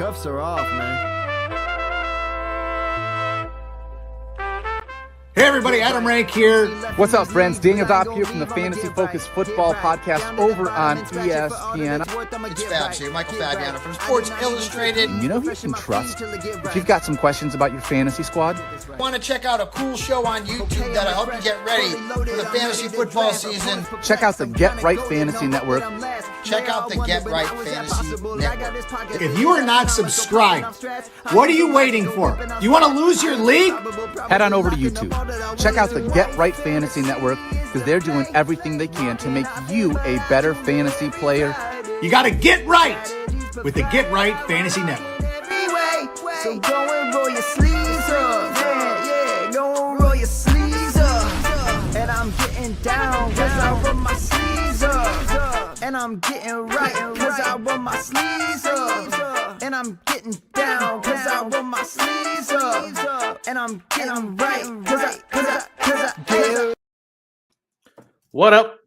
cuffs are off, man. Hey everybody, Adam Rank here. What's up, friends? Daniel Dopp here from the Fantasy Focused Football Podcast over on ESPN. It's Fabs here, Michael Fabiano from Sports Illustrated. You know who you can trust if you've got some questions about your fantasy squad? Want to check out a cool show on YouTube that'll help you get ready for the fantasy football season? Check out the Get Right Fantasy Network. Check out the Get Right Fantasy Network. If you are not subscribed, what are you waiting for? You want to lose your league? Head on over to YouTube. Check out the Get Right Fantasy Network because they're doing everything they can to make you a better fantasy player. You got to get right with the Get Right Fantasy Network. So go and roll your sleeves up. Yeah, go and roll your sleeves up. And I'm getting down cause I roll my sleeves up. And I'm getting right cause I roll my sleeves up. And I'm getting down cause I roll my sleeves up. And I'm getting right cause I get. What up,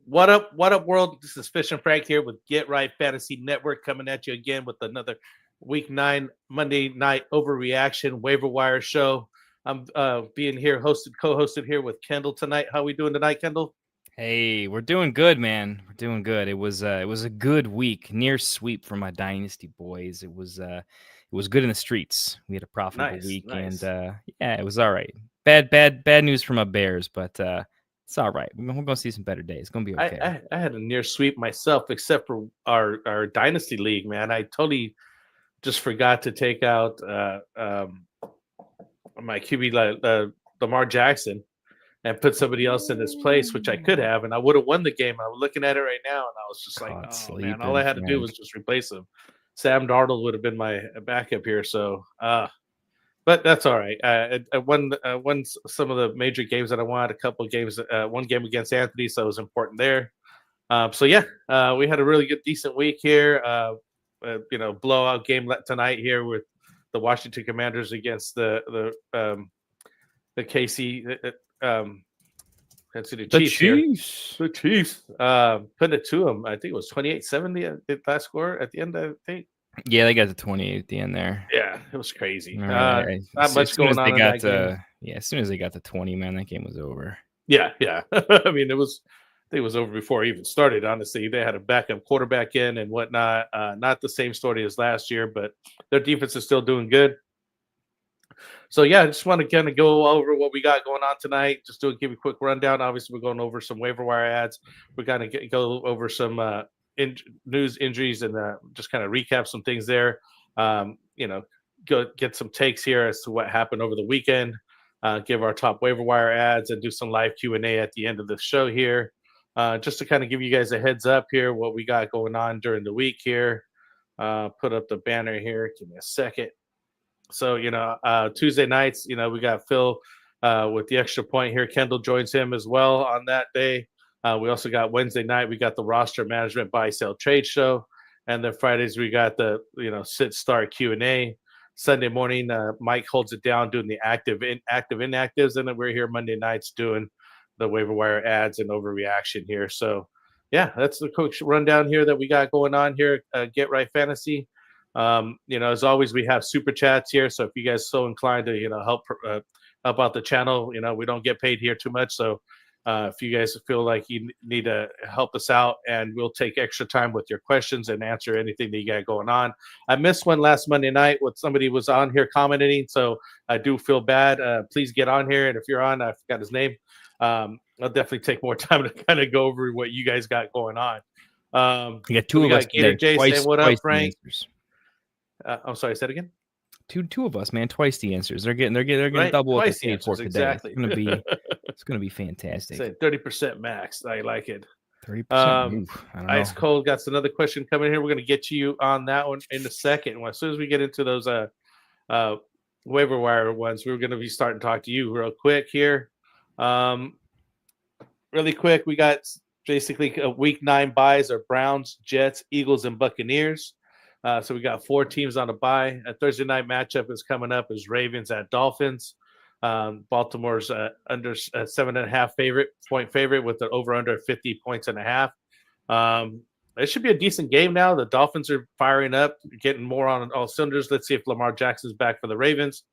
world? This is FishnFrank here with Get Right Fantasy Network coming at you again with another Week 9 Monday night overreaction waiver wire show. I'm being here co-hosted here with Kendall tonight. How we doing tonight, Kendall? Hey, we're doing good, man. We're doing good. It was a good week, near sweep for my Dynasty boys. It was good in the streets. We had a profitable week, nice. And yeah, it was all right. Bad news for my Bears, but it's all right. We're gonna see some better days. It's gonna be okay. I had a near sweep myself, except for our Dynasty league, man. I totally just forgot to take out my QB Lamar Jackson and put somebody else in his place, which I could have, and I would have won the game. I was looking at it right now, and I was just like, oh, man, all I had to do was just replace him. Sam Darnold would have been my backup here, so but that's all right. I won some of the major games that I wanted, a couple of games, one game against Anthony, so it was important there. So yeah, we had a really good, decent week here. Blowout game tonight here with the Washington Commanders against the KC. The Chiefs. The Chiefs. Putting it to them. I think it was 28-7 the last score at the end, I think. Yeah, they got the 28 at the end there. Yeah, it was crazy. Right. Not much going on in that game. Yeah, as soon as they got the 20, man, that game was over. Yeah. I mean, it was over before it even started, honestly. They had a backup quarterback in and whatnot. Not the same story as last year, but their defense is still doing good. So, yeah, I just want to kind of go over what we got going on tonight. Just give you a quick rundown. Obviously, we're going over some waiver wire ads. We're going to go over some news, injuries, and just kind of recap some things there. Go get some takes here as to what happened over the weekend. Give our top waiver wire ads and do some live Q&A at the end of the show here. Just to kind of give you guys a heads up here, what we got going on during the week here. Put up the banner here. Give me a second. So, Tuesday nights, we got Phil with the extra point here. Kendall joins him as well on that day. We also got Wednesday night. We got the roster management buy, sell, trade show. And then Fridays, we got the, sit, start Q&A. Sunday morning, Mike holds it down doing the active, inactives. And then we're here Monday nights doing the waiver wire ads and overreaction here. So, yeah, that's the quick rundown here that we got going on here. Get Right Fantasy. As always, we have super chats here. So if you guys are so inclined to, help out the channel, we don't get paid here too much. So if you guys feel like you need to help us out, and we'll take extra time with your questions and answer anything that you got going on. I missed one last Monday night when somebody was on here commenting. So I do feel bad. Please get on here. And if you're on, I forgot his name. I'll definitely take more time to kind of go over what you guys got going on. You got two of us. Gator J saying, what up, Frank? I'm sorry, say it again. Two of us, man. Twice the answers. They're getting right? double what Twice they paid for today. Exactly. It's gonna be fantastic. Say 30% max. I like it. 30%. Ice Cold got another question coming here. We're gonna get you on that one in a second. As soon as we get into those waiver wire ones, we're gonna be starting to talk to you real quick here. Really quick, we got basically week 9 buys are Browns, Jets, Eagles, and Buccaneers. So we got 4 teams on a bye. A Thursday night matchup is coming up is Ravens at Dolphins. Baltimore's under 7.5 point favorite with an over under 50 points and a half. it should be a decent game now. The Dolphins are firing up, getting more on all cylinders. Let's see if Lamar Jackson's back for the Ravens.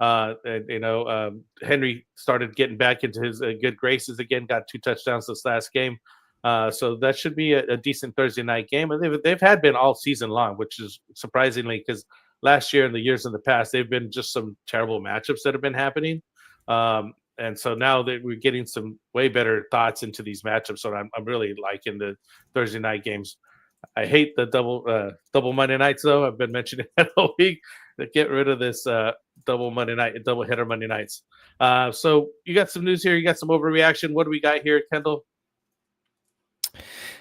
Henry started getting back into his good graces again, got 2 touchdowns this last game. So that should be a decent Thursday night game. And they've had been all season long, which is surprisingly, because last year and the years in the past, they've been just some terrible matchups that have been happening. And so now that we're getting some way better thoughts into these matchups. So I'm really liking the Thursday night games. I hate the double Monday nights, though. I've been mentioning that all week. Get rid of this double header Monday nights. So you got some news here. You got some overreaction. What do we got here, Kendall?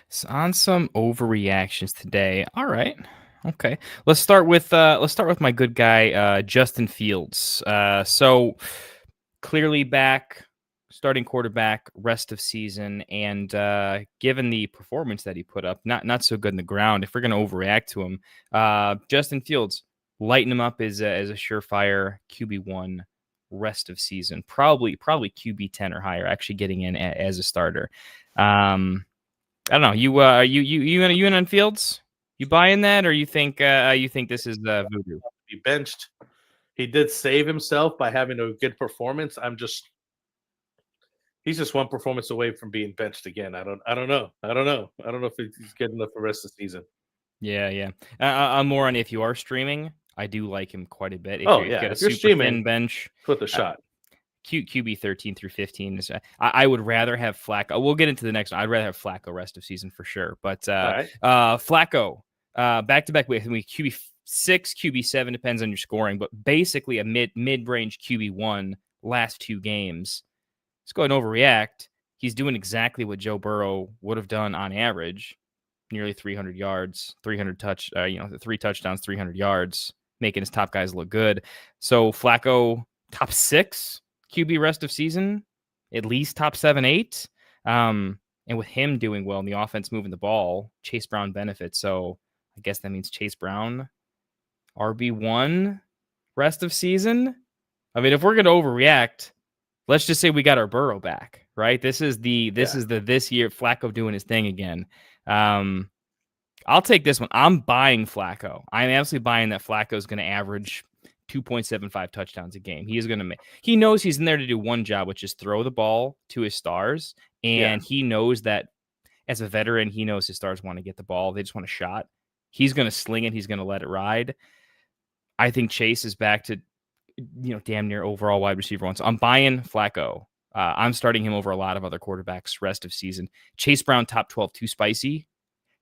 So on some overreactions today. All right. Okay. Let's start with my good guy, Justin Fields. So clearly back, starting quarterback, rest of season, and given the performance that he put up, not so good in the ground. If we're going to overreact to him, Justin Fields, lighten him up as a surefire QB1 rest of season. Probably QB10 or higher. Actually getting in as a starter. I don't know. You in on Fields? You buying that, or you think this is voodoo? He benched. He did save himself by having a good performance. He's just one performance away from being benched again. I don't know. I don't know if he's good enough for the rest of the season. Yeah. I'm more on if you are streaming. I do like him quite a bit. If you're streaming, thin bench, put the shot. QB 13 through 15 is. I would rather have Flacco. We'll get into the next one. I'd rather have Flacco rest of season for sure. But Flacco back to back with QB 6, QB 7 depends on your scoring, but basically a mid range QB 1 last 2 games. Let's go ahead and overreact. He's doing exactly what Joe Burrow would have done on average. Nearly 300 yards, 3 touchdowns, 300 yards, making his top guys look good. So Flacco, top 6 QB rest of season, at least top 7, 8. And with him doing well and the offense moving the ball, Chase Brown benefits. So I guess that means Chase Brown, RB1 rest of season. I mean, if we're going to overreact, let's just say we got our Burrow back, right? This year Flacco doing his thing again. I'll take this one. I'm buying Flacco. I'm absolutely buying that Flacco is going to average 2.75 touchdowns a game. He knows he's in there to do one job, which is throw the ball to his stars. And he knows that as a veteran, he knows his stars want to get the ball. They just want a shot. He's going to sling it. He's going to let it ride. I think Chase is back to, damn near overall wide receiver 1. So I'm buying Flacco. I'm starting him over a lot of other quarterbacks rest of season. Chase Brown, top 12, too spicy.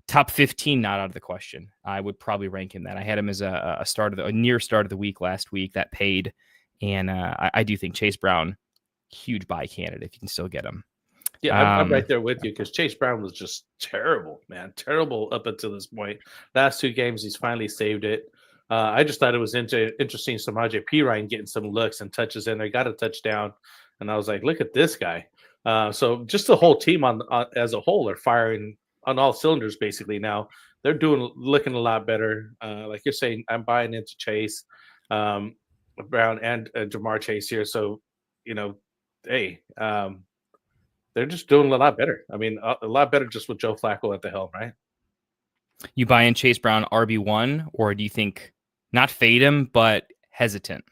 Top 15, not out of the question. I would probably rank him that. I had him as a near start of the week last week that paid. And I do think Chase Brown, huge buy candidate if you can still get him. Yeah, I'm right there with you because Chase Brown was just terrible, man. Terrible up until this point. Last 2 games, he's finally saved it. I just thought it was interesting. Samaje Perine getting some looks and touches in there, got a touchdown. And I was like, look at this guy. So just the whole team as a whole are firing on all cylinders basically now. They're looking a lot better. Like you're saying, I'm buying into Chase, Brown, and Jamar Chase here. So, they're just doing a lot better. I mean, a lot better just with Joe Flacco at the helm, right? You buy in Chase Brown RB1, or do you think not fade him, but hesitant?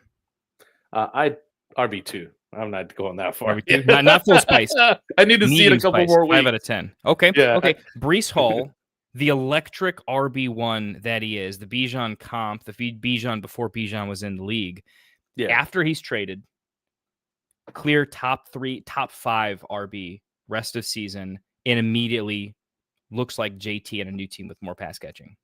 I RB2. I'm not going that far. RB2? Not full spice. I need to see it a couple more weeks. 5 out of 10. Okay. Yeah. Okay. Breece Hall, the electric RB1 that he is, the Bijan comp, the Bijan before Bijan was in the league. Yeah. After he's traded, clear top 3, top 5 RB rest of season, and immediately looks like JT and a new team with more pass catching.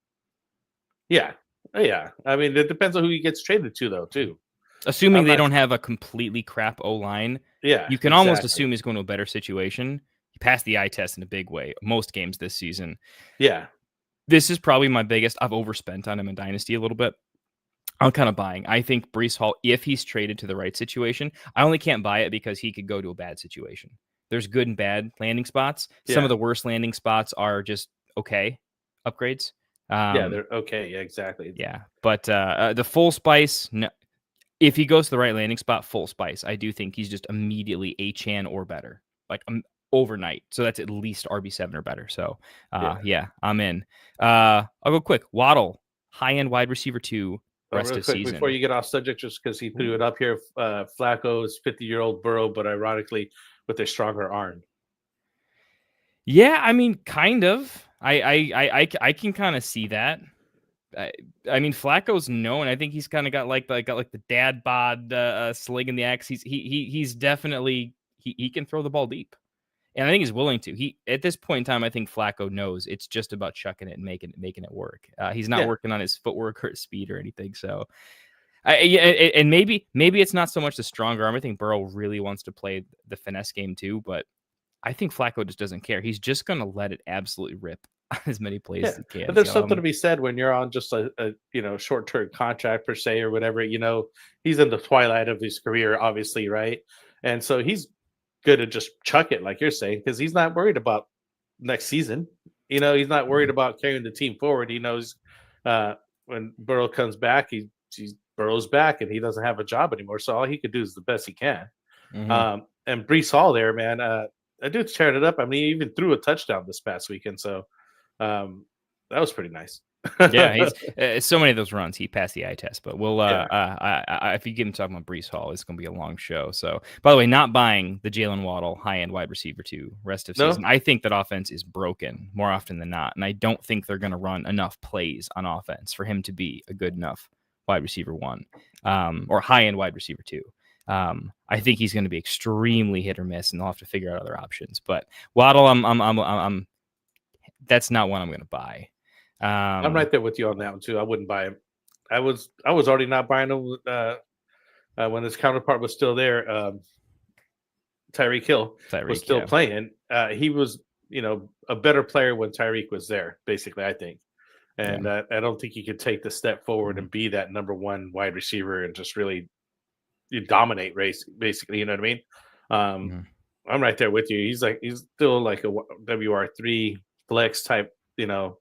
Yeah. I mean, it depends on who he gets traded to, though, too. Assuming they don't have a completely crap O-line, you can almost assume he's going to a better situation. He passed the eye test in a big way most games this season. Yeah. This is probably my biggest. I've overspent on him in Dynasty a little bit. I'm kind of buying. I think Breece Hall, if he's traded to the right situation, I only can't buy it because he could go to a bad situation. There's good and bad landing spots. Yeah. Some of the worst landing spots are just okay upgrades. They're okay. Yeah, exactly. Yeah. But the full spice, no. If he goes to the right landing spot, full spice, I do think he's just immediately Achane or better. Like overnight. So that's at least RB7 or better. So yeah, I'm in. I'll go quick. Waddle, high-end wide receiver 2, rest real of quick, season. before you get off subject, just because he threw it up here, Flacco is 50-year-old Burrow, but ironically with a stronger arm. Yeah, I mean, kind of. I can kind of see that. I mean, Flacco's known. I think he's kind of got like the dad bod sling in the axe. He's definitely he can throw the ball deep, and I think he's willing to. He at this point in time, I think Flacco knows it's just about chucking it and making it work. He's not working on his footwork or his speed or anything. So, and maybe it's not so much the stronger arm. I think Burrow really wants to play the finesse game too, but I think Flacco just doesn't care. He's just going to let it absolutely rip on as many plays as he can. But there's something to be said when you're on just a short-term contract per se or whatever. He's in the twilight of his career, obviously, right? And so he's good to just chuck it, like you're saying, because he's not worried about next season. He's not worried about carrying the team forward. He knows when Burrow comes back, he Burrow's back and he doesn't have a job anymore. So all he could do is the best he can. Mm-hmm. And Breece Hall there, man. That dude teared it up. I mean, he even threw a touchdown this past weekend. So that was pretty nice. Yeah, he's so many of those runs he passed the eye test. But we'll if you get him talking about Breece Hall, it's going to be a long show. So, by the way, not buying the Jalen Waddle high-end wide receiver 2 rest of season. I think that offense is broken more often than not, and I don't think they're going to run enough plays on offense for him to be a good enough wide receiver 1 or high-end wide receiver 2. I think he's going to be extremely hit or miss, and they'll have to figure out other options. But Waddle, I'm that's not one I'm going to buy. I'm right there with you on that one too. I wouldn't buy him. I was already not buying him when his counterpart was still there. Tyreek Hill was still playing. He was, a better player when Tyreek was there. Basically, I think, and I don't think he could take the step forward and be that number 1 wide receiver and just really dominate race. Basically, you know what I mean? I'm right there with you. He's still like a WR3 flex type. That's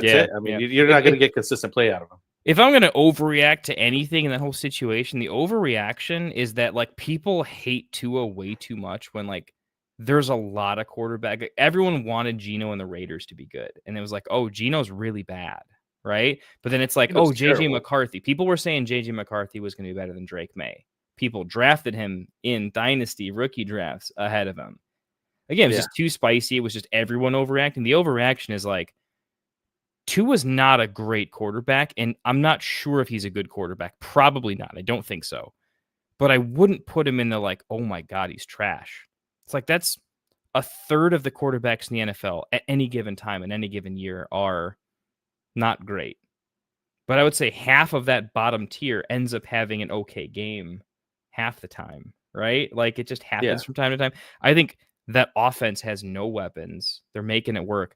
it. I mean, you're not going to get consistent play out of him. If I'm going to overreact to anything in that whole situation, the overreaction is that people hate Tua way too much when there's a lot of quarterback. Everyone wanted Geno and the Raiders to be good. And it was oh, Geno's really bad. Right. But then it's JJ McCarthy. People were saying JJ McCarthy was going to be better than Drake May. People drafted him in Dynasty rookie drafts ahead of him. Again, it was just too spicy. It was just everyone overreacting. The overreaction is Tua's not a great quarterback, and I'm not sure if he's a good quarterback. Probably not. I don't think so. But I wouldn't put him in the oh my God, he's trash. It's that's a third of the quarterbacks in the NFL at any given time in any given year are not great. But I would say half of that bottom tier ends up having an okay game half the time, right? It just happens from time to time. I think that offense has no weapons. They're making it work.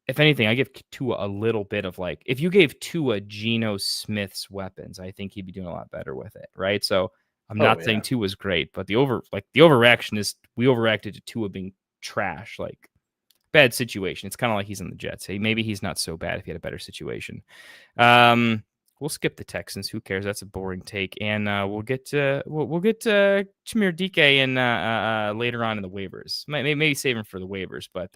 If anything, I give Tua a little bit of if you gave Tua Geno Smith's weapons, I think he'd be doing a lot better with it, right? So I'm not saying Tua's great, but the overreaction is we overreacted to Tua being trash, bad situation. It's kind of like he's in the Jets. Hey, maybe he's not so bad if he had a better situation. We'll skip the Texans. Who cares? That's a boring take, and we'll get to Chimere Dike in later on in the waivers. Maybe save him for the waivers, but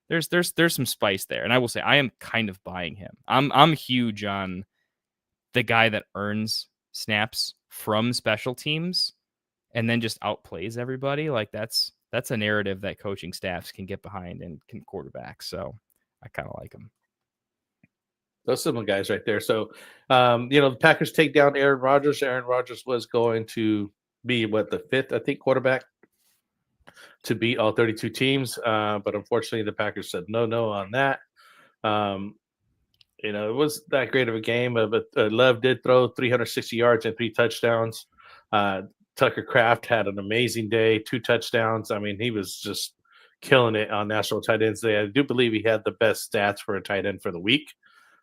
there's some spice there, and I will say I am kind of buying him. I'm huge on the guy that earns snaps from special teams and then just outplays everybody. That's a narrative that coaching staffs can get behind and can quarterback. So I kind of like him. Those some guys right there. So, the Packers take down Aaron Rodgers. Aaron Rodgers was going to be the 5th, I think, quarterback to beat all 32 teams. But unfortunately, the Packers said no on that. It was that great of a game. But Love did throw 360 yards and 3 touchdowns. Tucker Kraft had an amazing day, 2 touchdowns. I mean, he was just killing it on National Tight Ends Day. I do believe he had the best stats for a tight end for the week.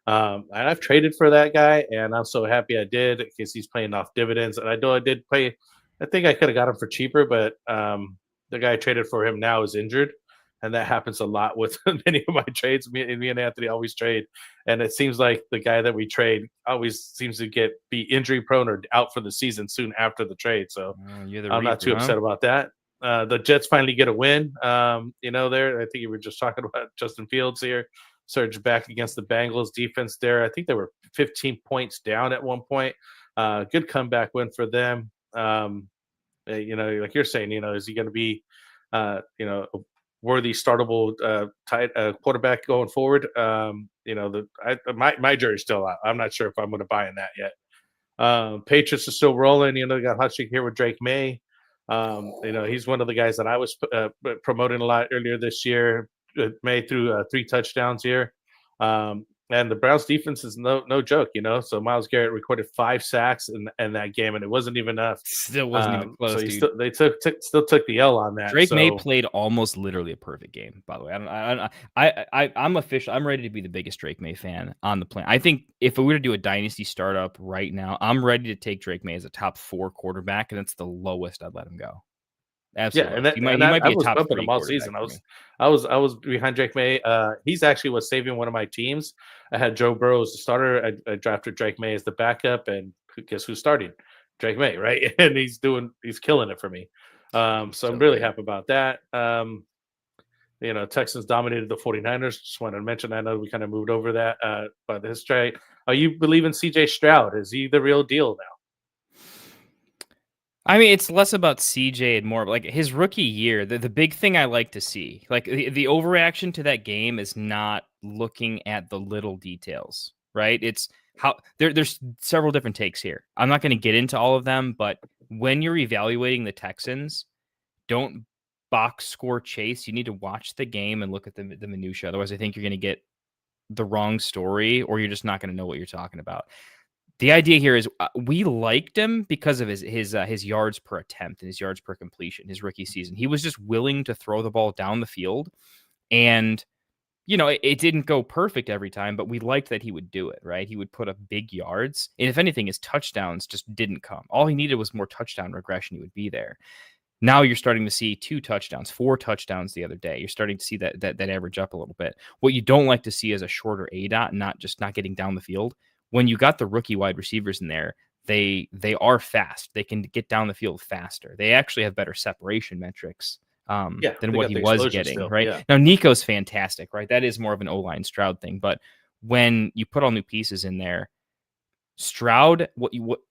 And I've traded for that guy, and I'm so happy I did because he's paying off dividends. And I know I did pay. I think I could have got him for cheaper, but the guy I traded for him now is injured, and that happens a lot with many of my trades. Me and Anthony always trade, and it seems like the guy that we trade always seems to be injury prone or out for the season soon after the trade. So I'm not too upset about that. The Jets finally get a win. There. I think you were just talking about Justin Fields here. Surged back against the Bengals defense there. I think they were 15 points down at one point. Good comeback win for them. Like you're saying, is he going to be, a worthy startable quarterback going forward? My jury's still out. I'm not sure if I'm going to buy in that yet. Patriots are still rolling. They got hot streak here with Drake May. He's one of the guys that I was promoting a lot earlier this year. May threw 3 touchdowns here. And the Browns defense is no joke, So Myles Garrett recorded 5 sacks in that game, and it wasn't even enough. Still wasn't even close. So they still took the L on that. Drake May played almost literally a perfect game. By the way, I'm official. I'm ready to be the biggest Drake May fan on the planet. I think if we were to do a dynasty startup right now, I'm ready to take Drake May as a top 4 quarterback, and that's the lowest I'd let him go. Absolutely. Yeah, he might be a top 3 all season. I was behind Drake May. He's actually was saving one of my teams. I had Joe Burrow as the starter. I drafted Drake May as the backup, and guess who's starting? Drake May, right? And he's killing it for me. So I'm really happy about that. Texans dominated the 49ers. Just wanted to mention. I know we kind of moved over that, but this trade. Are you believing CJ Stroud? Is he the real deal now? I mean, it's less about CJ and more like his rookie year. The big thing I like to see, like the overreaction to that game is not looking at the little details, right? It's how there's several different takes here. I'm not going to get into all of them, but when you're evaluating the Texans, don't box score chase. You need to watch the game and look at the minutia. Otherwise, I think you're going to get the wrong story, or you're just not going to know what you're talking about. The idea here is we liked him because of his yards per attempt and his yards per completion, his rookie season. He was just willing to throw the ball down the field. And, it didn't go perfect every time, but we liked that he would do it, right? He would put up big yards. And if anything, his touchdowns just didn't come. All he needed was more touchdown regression. He would be there. Now you're starting to see 2 touchdowns, 4 touchdowns the other day. You're starting to see that average up a little bit. What you don't like to see is a shorter ADOT, not getting down the field. When you got the rookie wide receivers in there, they are fast. They can get down the field faster. They actually have better separation metrics than what he was getting, still, right? Yeah. Now, Nico's fantastic, right? That is more of an O-line Stroud thing. But when you put all new pieces in there, Stroud,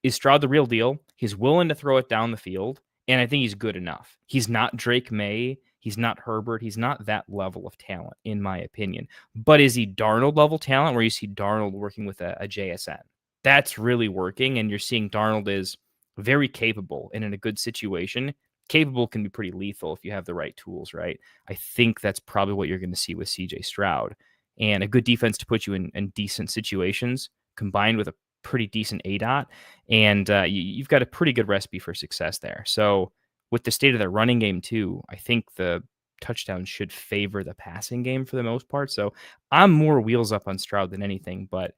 is Stroud the real deal? He's willing to throw it down the field, and I think he's good enough. He's not Drake May. He's not Herbert. He's not that level of talent, in my opinion. But is he Darnold level talent, where you see Darnold working with a JSN? That's really working, and you're seeing Darnold is very capable, and in a good situation, capable can be pretty lethal if you have the right tools, right? I think that's probably what you're going to see with CJ Stroud. And a good defense to put you in decent situations, combined with a pretty decent ADOT, and you've got a pretty good recipe for success there. So with the state of their running game too, I think the touchdowns should favor the passing game for the most part. So I'm more wheels up on Stroud than anything, but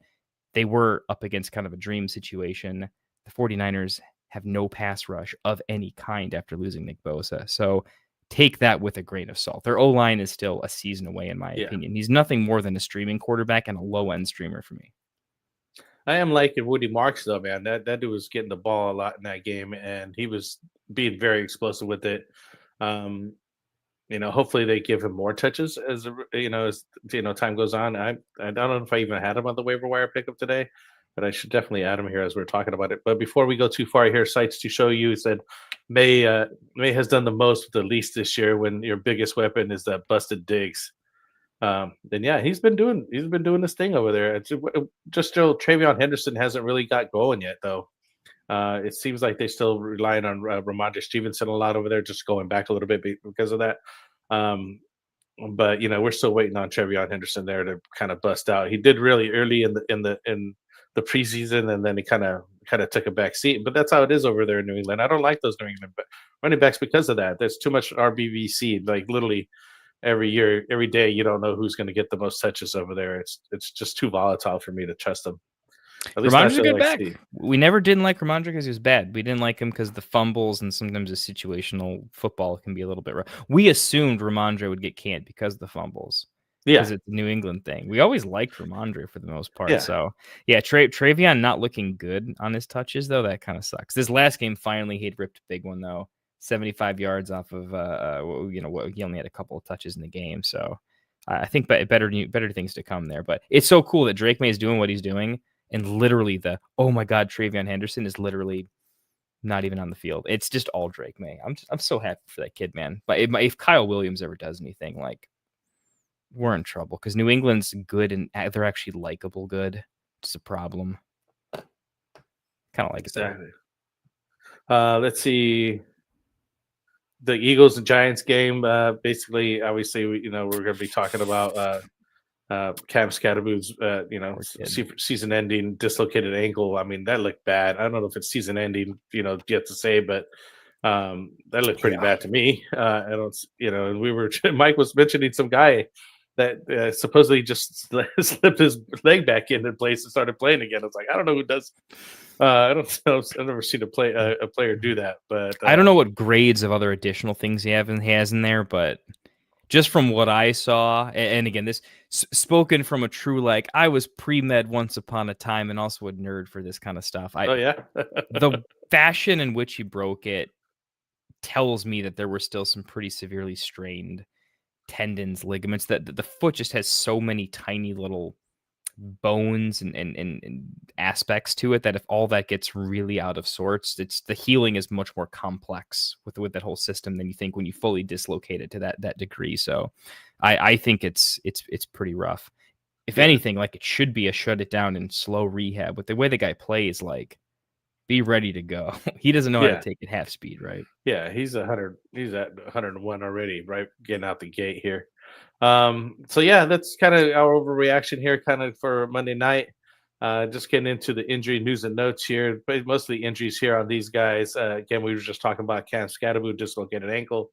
they were up against kind of a dream situation. The 49ers have no pass rush of any kind after losing Nick Bosa. So take that with a grain of salt. Their O-line is still a season away, in my opinion. He's nothing more than a streaming quarterback and a low-end streamer for me. I am liking Woody Marks, though, man. That dude was getting the ball a lot in that game, and he was being very explosive with it. Hopefully they give him more touches as time goes on. I don't know if I even had him on the waiver wire pickup today, but I should definitely add him here as we're talking about it. But before we go too far here, sites to show you said May has done the most with the least this year when your biggest weapon is that busted Diggs. Then he's been doing this thing over there. It's just still Travion Henderson hasn't really got going yet, though. It seems like they still relying on Ramondre Stevenson a lot over there, just going back a little bit because of that. But we're still waiting on Travion Henderson there to kind of bust out. He did really early in the preseason, and then he kind of took a back seat. But that's how it is over there in New England. I don't like those New England running backs because of that. There's too much RBVC. Like literally every year, every day, you don't know who's going to get the most touches over there. It's just too volatile for me to trust them. Ramondre's a good back. We never didn't like Ramondre because he was bad. We didn't like him because the fumbles and sometimes the situational football can be a little bit rough. We assumed Ramondre would get canned because of the fumbles. Because it's a New England thing. We always liked Ramondre for the most part. Yeah. So, Travion not looking good on his touches, though. That kind of sucks. This last game, finally, he'd ripped a big one, though. 75 yards off of he only had a couple of touches in the game. So I think better things to come there. But it's so cool that Drake May is doing what he's doing, and literally oh my God, Travion Henderson is literally not even on the field. It's just all Drake May. I'm so happy for that kid, man. But if Kyle Williams ever does anything, like, we're in trouble because New England's good and they're actually likable good. It's a problem. Kind of like exactly. Let's see. The Eagles and Giants game. Basically, obviously, we're going to be talking about Cam Scatterboot's, season-ending dislocated ankle. I mean, that looked bad. I don't know if it's season-ending, yet to say, but that looked pretty bad to me. I don't, and Mike was mentioning some guy that supposedly just slipped his leg back into place and started playing again. I was like, I don't know who does. I don't know. I've never seen a player do that, but I don't know what grades of other additional things he has in there, but just from what I saw, and again, this spoken from a true, like, I was pre-med once upon a time and also a nerd for this kind of stuff. The fashion in which he broke it tells me that there were still some pretty severely strained tendons, ligaments, that the foot just has so many tiny little bones and aspects to it that if all that gets really out of sorts, the healing is much more complex with that whole system than you think when you fully dislocate it to that degree. So I think it's pretty rough. If anything, like, it should be a shut it down and slow rehab. But the way the guy plays, like, be ready to go. He doesn't know how to take it half speed, right? Yeah, he's 100. He's at 101 already, right? Getting out the gate here. So yeah, that's kind of our overreaction here, kind of for Monday night. Just getting into the injury news and notes here, but mostly injuries here on these guys. Again, we were just talking about Cam Scatterboot dislocated ankle.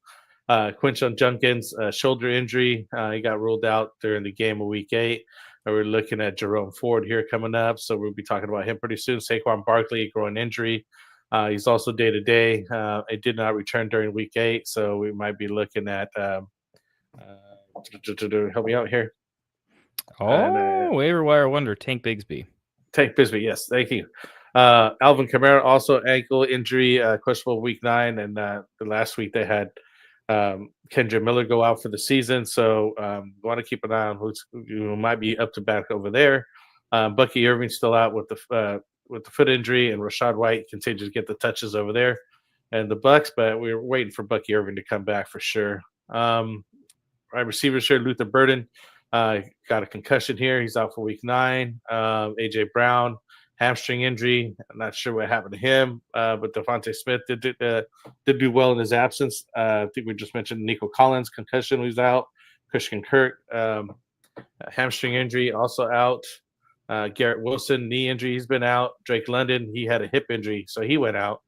Quinshon Judkins, shoulder injury. He got ruled out during the game of Week 8. We're looking at Jerome Ford here coming up, so we'll be talking about him pretty soon. Saquon Barkley, groin injury. He's also day-to-day. It did not return during Week 8, so we might be looking at help me out here. Waiver wire wonder, Tank Bigsby. Tank Bigsby, yes, thank you. Alvin Kamara, also ankle injury, questionable Week 9, and the last week they had Kendra Miller go out for the season, so want to keep an eye on who might be up to bat over there. Bucky Irving still out with the foot injury, and Rachaad White continues to get the touches over there, and the Bucks. But we're waiting for Bucky Irving to come back for sure. Right receivers here, Luther Burden got a concussion here. He's out for Week 9. AJ Brown, hamstring injury. I'm not sure what happened to him, but Devontae Smith did do well in his absence. I think we just mentioned Nico Collins, concussion, was out. Christian Kirk, hamstring injury, also out. Garrett Wilson, knee injury, he's been out. Drake London, he had a hip injury, so he went out.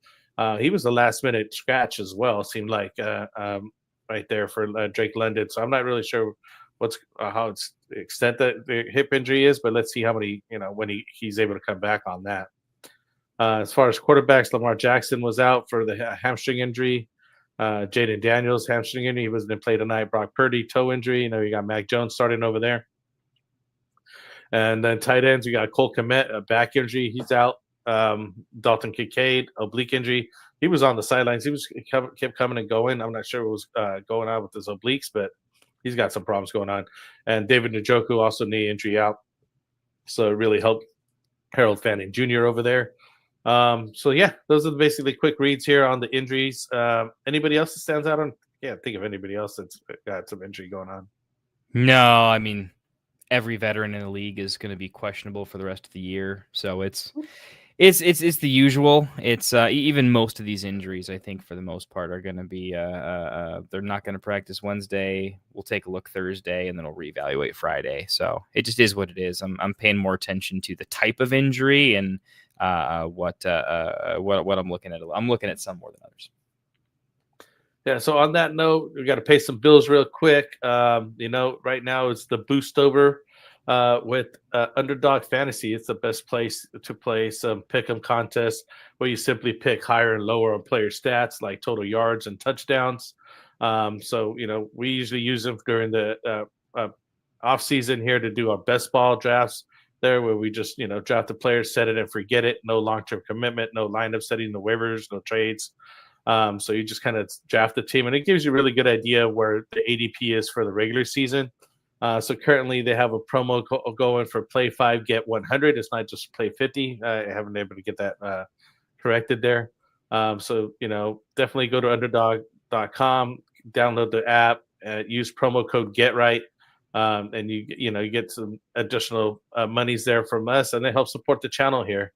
He was the last-minute scratch as well, it seemed like, right there for Drake London. So I'm not really sure how it's the extent that the hip injury is, but let's see how many, when he's able to come back on that. As far as quarterbacks, Lamar Jackson was out for the hamstring injury. Jaden Daniels, hamstring injury. He wasn't going to play tonight. Brock Purdy, toe injury. You got Mac Jones starting over there. And then tight ends, you got Cole Kmet, a back injury. He's out. Dalton Kincaid, oblique injury. He was on the sidelines. He kept coming and going. I'm not sure what was going on with his obliques, but he's got some problems going on. And David Njoku, also knee injury, out. So it really helped Harold Fanning Jr. over there. So yeah, those are basically quick reads here on the injuries. Anybody else that stands out? Can't think of anybody else that's got some injury going on. No, I mean, every veteran in the league is going to be questionable for the rest of the year. So it's the usual. It's even most of these injuries, I think, for the most part, are going to be they're not going to practice Wednesday. We'll take a look Thursday, and then we'll reevaluate Friday. So it just is what it is. I'm paying more attention to the type of injury and what I'm looking at. I'm looking at some more than others. Yeah. So on that note, we got to pay some bills real quick. Right now it's the boost over with Underdog Fantasy. It's the best place to play some pick'em contests where you simply pick higher and lower on player stats like total yards and touchdowns. So we usually use them during the off season here to do our best ball drafts there, where we just draft the players, set it and forget it. No long-term commitment, no lineup setting, no waivers, no trades. So you just kind of draft the team, and it gives you a really good idea where the ADP is for the regular season. So currently they have a promo going for play 5, get 100. It's not just play 50. I haven't been able to get that corrected there. So, definitely go to underdog.com, download the app, use promo code GetRight, and you get some additional monies there from us, and it helps support the channel here.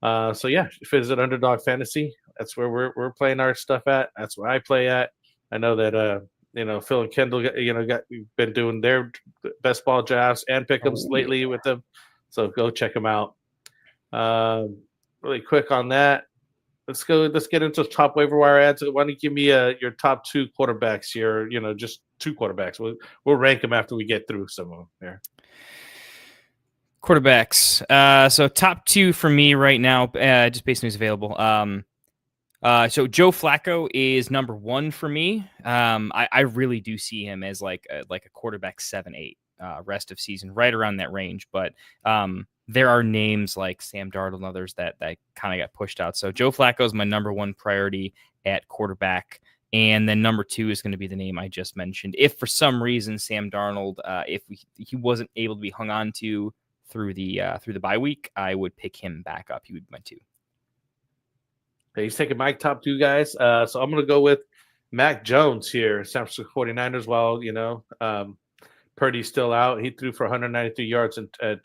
So yeah, visit Underdog Fantasy. That's where we're playing our stuff at. That's where I play at. I know that Phil and Kendall been doing their best ball drafts and pick'ems lately with them. So go check them out. Really quick on that. Let's get into top waiver wire ads. Why don't you give me your top 2 quarterbacks here? Just 2 quarterbacks. We'll rank them after we get through some of them there. Quarterbacks. So top 2 for me right now, just based on who's available. So Joe Flacco is number 1 for me. I really do see him as like a quarterback 7-8 rest of season, right around that range. But there are names like Sam Darnold and others that kind of got pushed out. So Joe Flacco is my number 1 priority at quarterback. And then number 2 is going to be the name I just mentioned. If for some reason Sam Darnold, if he wasn't able to be hung on to through the bye week, I would pick him back up. He would be my 2. Okay, he's taking my top 2 guys. So I'm going to go with Mac Jones here, San Francisco 49ers. While, Purdy's still out. He threw for 193 yards and 2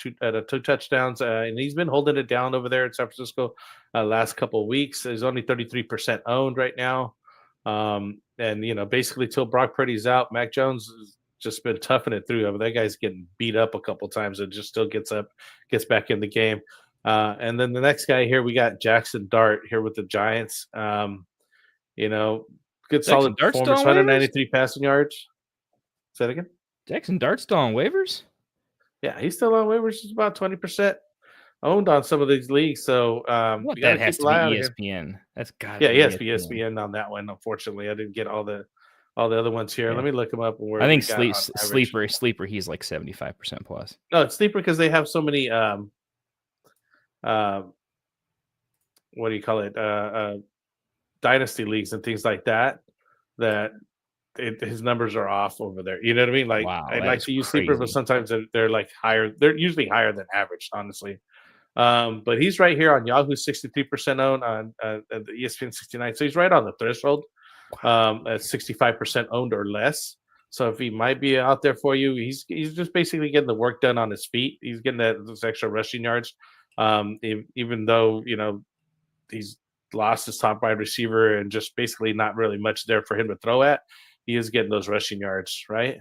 touchdowns, and he's been holding it down over there in San Francisco last couple of weeks. He's only 33% owned right now. And, basically till Brock Purdy's out, Mac Jones has just been toughing it through. I mean, that guy's getting beat up a couple times and just still gets back in the game. And then the next guy here, we got Jackson Dart here with the Giants. Good solid performance, 193 passing yards. Say that again? Jackson Dart still on waivers? Yeah, he's still on waivers. He's about 20% owned on some of these leagues. So that has to be ESPN. That's got he has to be ESPN on that one. Unfortunately, I didn't get all the other ones here. Yeah. Let me look them up. I think sleeper. He's like 75% plus. No, it's sleeper because they have so many. What do you call it? Dynasty leagues and things like that. His numbers are off over there. You know what I mean? Like, wow, I like to use sleeper, but sometimes they're like higher. They're usually higher than average, honestly. But he's right here on Yahoo, 63% owned, on the ESPN 69. So he's right on the threshold at 65% owned or less. So if he might be out there for you, he's just basically getting the work done on his feet. He's getting those extra rushing yards. Even though, he's lost his top wide receiver and just basically not really much there for him to throw at, he is getting those rushing yards, right?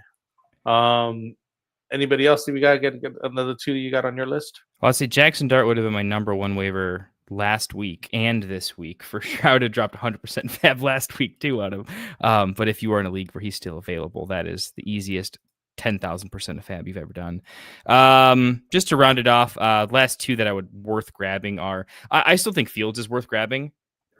Anybody else? Do we got get another 2 you got on your list? Well, I'd say Jackson Dart would have been my number 1 waiver last week and this week for sure. I would have dropped 100% fab last week too on him. But if you are in a league where he's still available, that is the easiest 10,000% of fab you've ever done. Just to round it off, last 2 that I would worth grabbing are, I still think Fields is worth grabbing.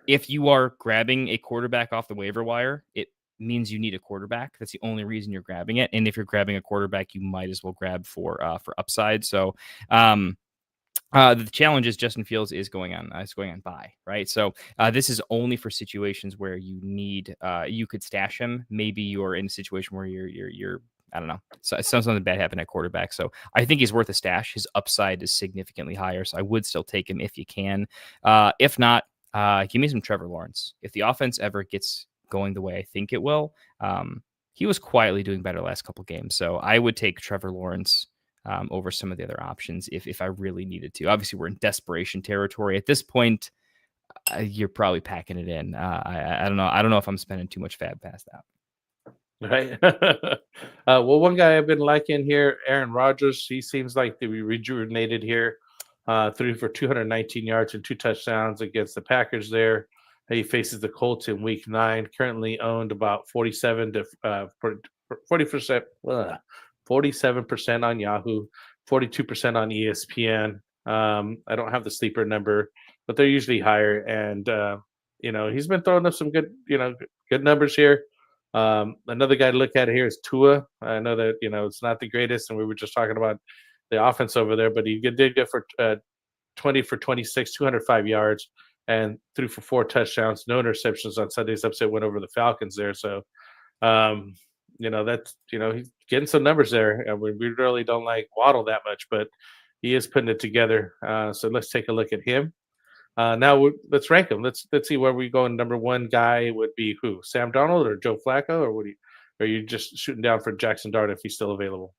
If you are grabbing a quarterback off the waiver wire, it means you need a quarterback. That's the only reason you're grabbing it. And if you're grabbing a quarterback, you might as well grab for upside. So the challenge is Justin Fields is going on bye, right? So this is only for situations where you need you could stash him. Maybe you're in a situation where you're I don't know. So something bad happened at quarterback. So I think he's worth a stash. His upside is significantly higher. So I would still take him if you can. If not, give me some Trevor Lawrence. If the offense ever gets going the way I think it will, he was quietly doing better last couple games. So I would take Trevor Lawrence over some of the other options if I really needed to. Obviously, we're in desperation territory at this point. You're probably packing it in. I don't know. I don't know if I'm spending too much fab past that. Right. Well, one guy I've been liking here, Aaron Rodgers. He seems like to be rejuvenated here. Threw for 219 yards and 2 touchdowns against the Packers there. He faces the Colts in Week 9. Currently owned about 47% on Yahoo, 42% on ESPN. I don't have the sleeper number, but they're usually higher. And he's been throwing up some good numbers here. Another guy to look at here is Tua. I know that it's not the greatest, and we were just talking about the offense over there, but he did get for 20 for 26, 205 yards. and threw for 4 touchdowns, no interceptions on Sunday's upset win over the Falcons there. So, that's he's getting some numbers there. We really don't like Waddle that much, but he is putting it together. So let's take a look at him. Now let's rank them. Let's see where we go. Number one guy would be who? Sam Darnold or Joe Flacco, or are you just shooting down for Jackson Dart if he's still available?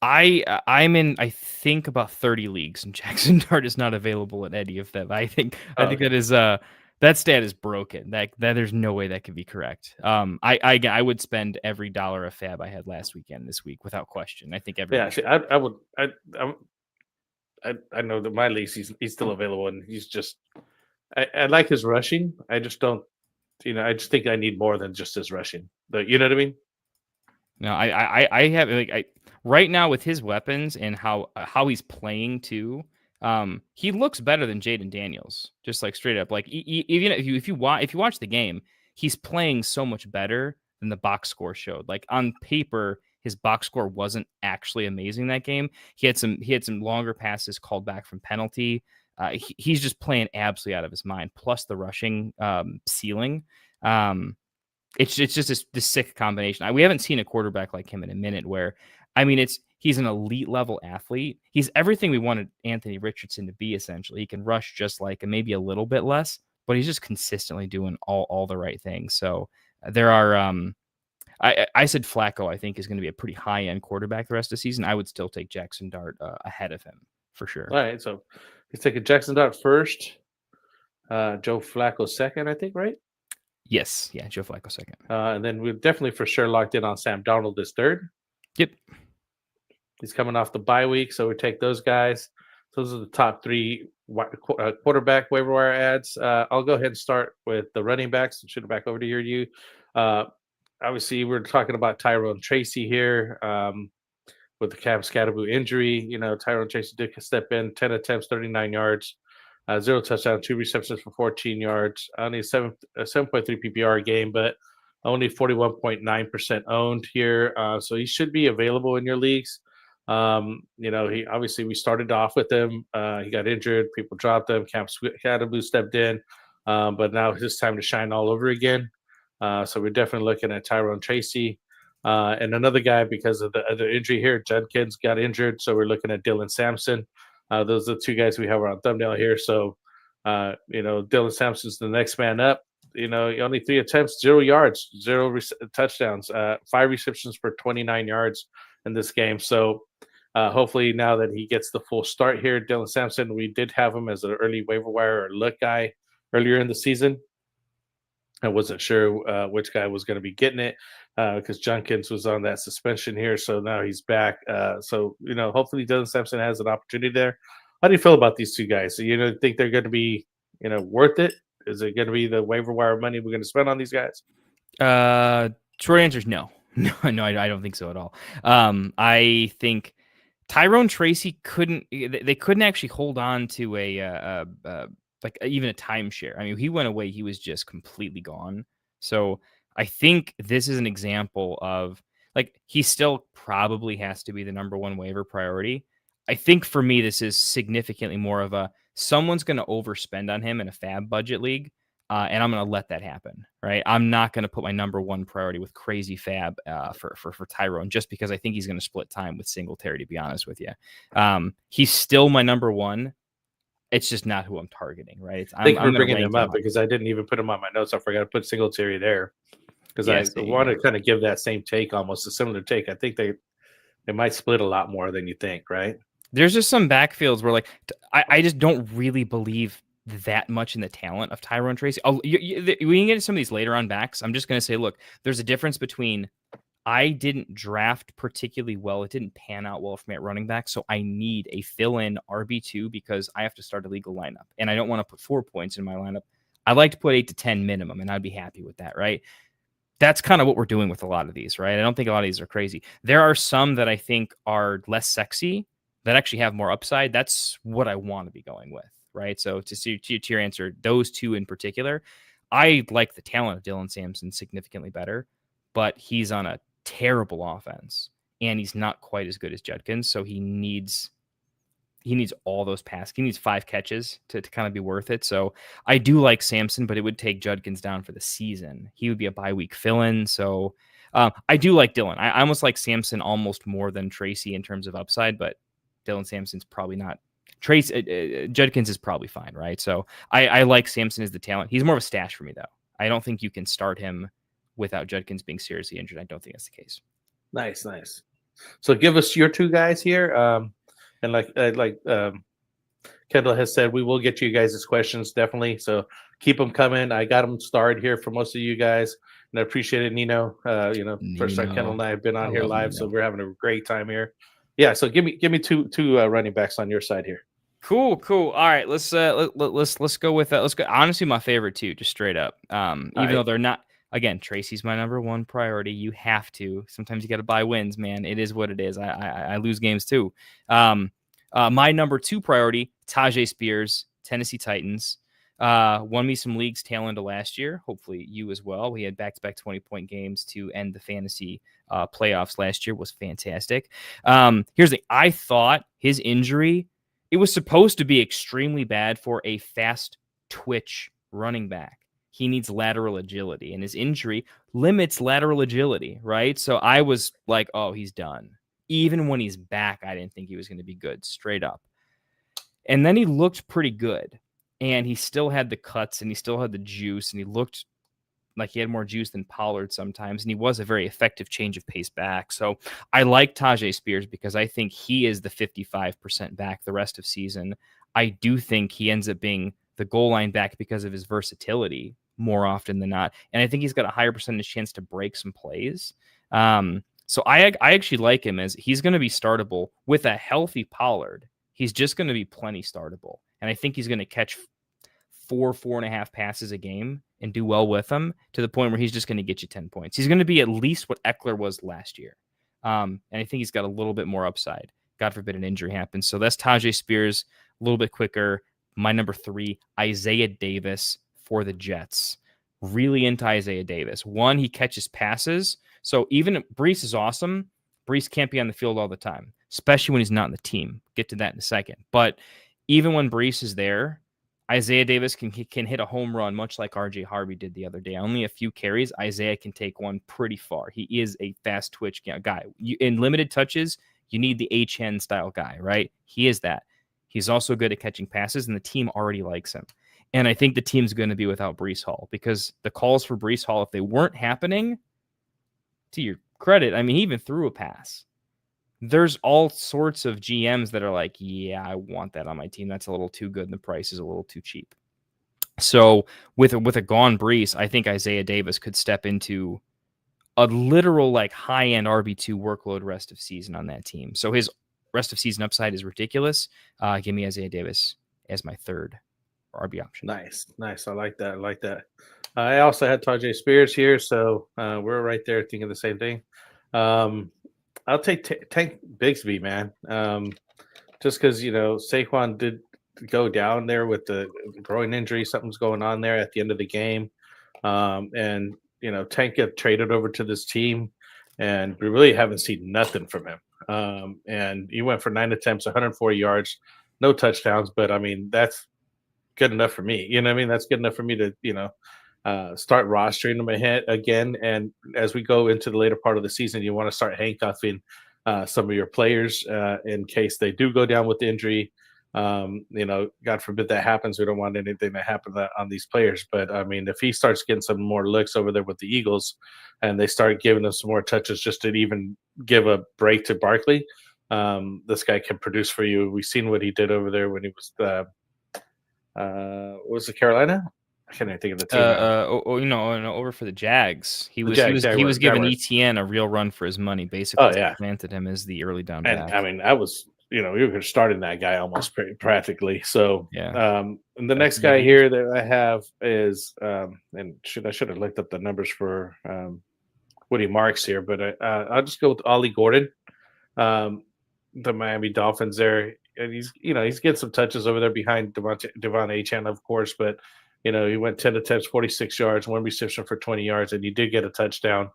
I'm in, I think, about 30 leagues, and Jackson Dart is not available in any of them. I think that is that stat is broken. That there's no way that could be correct. I would spend every dollar of fab I had last weekend this week without question. I think every I would. I know that my leagues he's still available, and he's just I like his rushing. I just don't. I just think I need more than just his rushing. You know what I mean? No, I have right now with his weapons and how he's playing too. He looks better than Jaden Daniels, just like straight up. Like even if you watch the game, he's playing so much better than the box score showed. Like on paper, his box score wasn't actually amazing that game. He had some longer passes called back from penalty. He's just playing absolutely out of his mind. Plus the rushing ceiling. It's just this sick combination. We haven't seen a quarterback like him in a minute. Where he's an elite level athlete. He's everything we wanted Anthony Richardson to be. Essentially, he can rush just like and maybe a little bit less, but he's just consistently doing all the right things. So there are. I said Flacco, I think, is going to be a pretty high-end quarterback the rest of the season. I would still take Jackson Dart ahead of him, for sure. All right, so he's taking Jackson Dart first, Joe Flacco second, I think, right? Yes, yeah, Joe Flacco second. And then we're definitely for sure locked in on Sam Darnold as third. Yep. He's coming off the bye week, so we take those guys. Those are the top 3 quarterback waiver wire ads. I'll go ahead and start with the running backs and shoot it back over to you. Obviously, we're talking about Tyrone Tracy here with the Cam Scatterboo injury. Tyrone Tracy did step in, 10 attempts, 39 yards, 0 touchdowns, 2 receptions for 14 yards. Only a 7.3 PPR game, but only 41.9% owned here. So he should be available in your leagues. He obviously we started off with him. He got injured. People dropped him. Cam Scatterboo stepped in, but now it's time to shine all over again. So we're definitely looking at Tyrone Tracy. And another guy, because of the other injury here, Judkins got injured. So we're looking at Dylan Sampson. Those are the 2 guys we have on thumbnail here. So, Dylan Sampson's the next man up. Only 3 attempts, 0 yards, 0 touchdowns, 5 receptions for 29 yards in this game. So hopefully now that he gets the full start here, Dylan Sampson, we did have him as an early waiver wire or look guy earlier in the season. I wasn't sure which guy was going to be getting it because Judkins was on that suspension here. So now he's back. Hopefully Dylan Sampson has an opportunity there. How do you feel about these 2 guys? So, think they're going to be, worth it? Is it going to be the waiver wire money we're going to spend on these guys? Short answer is no. No, I don't think so at all. I think Tyrone Tracy couldn't actually hold on to even a timeshare. He went away. He was just completely gone. So I think this is an example of he still probably has to be the number 1 waiver priority. I think for me, this is significantly more of someone's going to overspend on him in a fab budget league. And I'm going to let that happen, right? I'm not going to put my number 1 priority with crazy fab for Tyrone just because I think he's going to split time with Singletary, to be honest with you. He's still my number 1. It's just not who I'm targeting, right? I think we're bringing him up because I didn't even put him on my notes. I forgot to put Singletary there because I want to kind of give that same take, almost a similar take. I think they might split a lot more than you think, right? There's just some backfields where I just don't really believe that much in the talent of Tyrone Tracy. We can get to some of these later on backs. I'm just going to say, look, there's a difference between I didn't draft particularly well. It didn't pan out well for me at running back. So I need a fill-in RB2 because I have to start a legal lineup. And I don't want to put 4 points in my lineup. I like to put 8 to 10 minimum, and I'd be happy with that, right? That's kind of what we're doing with a lot of these, right? I don't think a lot of these are crazy. There are some that I think are less sexy that actually have more upside. That's what I want to be going with, right? So to your answer, those 2 in particular, I like the talent of Dylan Sampson significantly better, but he's on a terrible offense and he's not quite as good as Judkins. So he needs he needs all those passes. He needs 5 catches to kind of be worth it. So I do like Sampson, but it would take Judkins down for the season. He would be a bye week fill-in. So I do like Dylan. I almost like Sampson almost more than Tracy in terms of upside, but Dylan Sampson's probably not. Judkins is probably fine, right? So I like Sampson as the talent. He's more of a stash for me, though. I don't think you can start him without Judkins being seriously injured. I don't think that's the case. Nice. So give us your 2 guys here. And like Kendall has said, we will get you guys' questions, definitely. So keep them coming. I got them starred here for most of you guys. And I appreciate it, Nino. First time Kendall and I have been on here live, so we're having a great time here. Yeah, so give me two running backs on your side here. Cool. All right, let's go with that. Let's go. Honestly, my favorite 2, just straight up. Even though they're not. Again, Tracy's my number 1 priority. You have to. Sometimes you got to buy wins, man. It is what it is. I lose games too. My number 2 priority, Tajay Spears, Tennessee Titans. Won me some leagues tail end of last year. Hopefully you as well. We had back-to-back 20-point games to end the fantasy playoffs last year. Was fantastic. Here's the thing. I thought his injury, it was supposed to be extremely bad for a fast twitch running back. He needs lateral agility, and his injury limits lateral agility, right? So I was like, oh, he's done. Even when he's back, I didn't think he was going to be good, straight up. And then he looked pretty good, and he still had the cuts, and he still had the juice, and he looked like he had more juice than Pollard sometimes, and he was a very effective change of pace back. So I like Tajay Spears because I think he is the 55% back the rest of season. I do think he ends up being the goal line back because of his versatility more often than not. And I think he's got a higher percentage chance to break some plays. So I actually like him as he's going to be startable with a healthy Pollard. He's just going to be plenty startable. And I think he's going to catch 4.5 passes a game and do well with them to the point where he's just going to get you 10 points. He's going to be at least what Eckler was last year. And I think he's got a little bit more upside. God forbid an injury happens. So that's Tajay Spears, a little bit quicker. My number 3, Isaiah Davis for the Jets. Really into Isaiah Davis. 1, he catches passes. So even Breece is awesome. Breece can't be on the field all the time, especially when he's not in the team. Get to that in a second. But even when Breece is there, Isaiah Davis can hit a home run, much like RJ Harvey did the other day. Only a few carries. Isaiah can take one pretty far. He is a fast twitch guy. In limited touches, you need the HN style guy, right? He is that. He's also good at catching passes, and the team already likes him. And I think the team's going to be without Breece Hall because the calls for Breece Hall, if they weren't happening, to your credit, I mean, he even threw a pass. There's all sorts of GMs that are like, yeah, I want that on my team. That's a little too good, and the price is a little too cheap. So with a gone Breece, I think Isaiah Davis could step into a literal like high-end RB2 workload rest of season on that team. So his rest of season upside is ridiculous. Give me Isaiah Davis as my 3rd RB option. Nice. I like that. I also had Tajay Spears here, so we're right there thinking the same thing. I'll take Tank Bigsby, man. Just because Saquon did go down there with the groin injury, something's going on there at the end of the game, and Tank got traded over to this team, and we really haven't seen nothing from him. And he went for 9 attempts, 140 yards, no touchdowns, but I mean that's good enough for me. You know what I mean? That's good enough for me to, start rostering them ahead again. And as we go into the later part of the season, you want to start handcuffing some of your players in case they do go down with injury. God forbid that happens. We don't want anything to happen on these players. But I mean, if he starts getting some more looks over there with the Eagles and they start giving him some more touches just to even give a break to Barkley, this guy can produce for you. We've seen what he did over there when he was was it Carolina? I can't even think of the team. Over for the Jags. He was giving ETN a real run for his money. Basically, planted him as the early down back. I mean, that was you were starting that guy almost practically. So and the next guy here that I have is and I should have looked up the numbers for Woody Marks here, but I'll just go with Ollie Gordon, the Miami Dolphins there. And he's getting some touches over there behind Devon Achane, of course, but he went 10 attempts, 46 yards, 1 reception for 20 yards, and he did get a touchdown.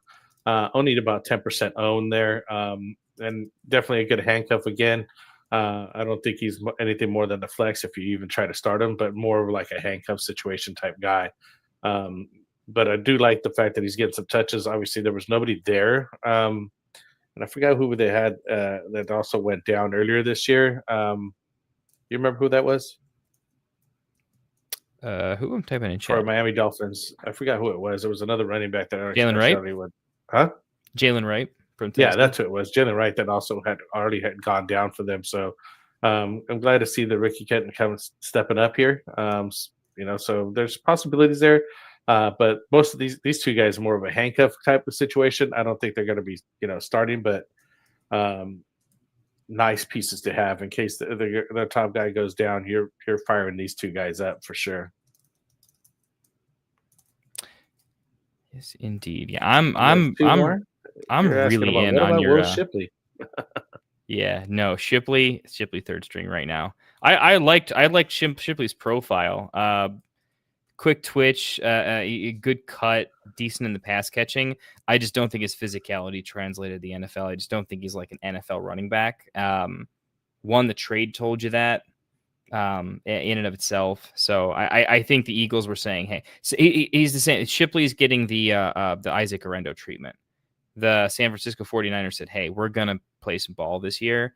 Only about 10% owned there, and definitely a good handcuff again. I don't think he's anything more than a flex if you even try to start him, but more of like a handcuff situation type guy. But I do like the fact that he's getting some touches. Obviously, there was nobody there. And I forgot who they had that also went down earlier this year. You remember who that was? Who I'm typing in For chat? Miami Dolphins. I forgot who it was. It was another running back that Jalen Wright? Huh? Jalen Wright from Tennessee. Yeah, that's who it was. Jalen Wright that also had already gone down for them. So I'm glad to see the Ricky Kenton coming stepping up here. So there's possibilities there. But most of these two guys are more of a handcuff type of situation. I don't think they're going to be, starting, but nice pieces to have in case the top guy goes down. You're firing these two guys up for sure. Yes, indeed. Yeah, I'm really in on your Shipley. Yeah, no, Shipley third string right now. I liked Shipley's profile. Quick twitch, good cut, decent in the pass catching. I just don't think his physicality translated to the NFL. I just don't think he's like an NFL running back. The trade told you that in and of itself. So I think the Eagles were saying, hey, so he's the same. Shipley's getting the Isaac Orendo treatment. The San Francisco 49ers said, hey, we're going to play some ball this year.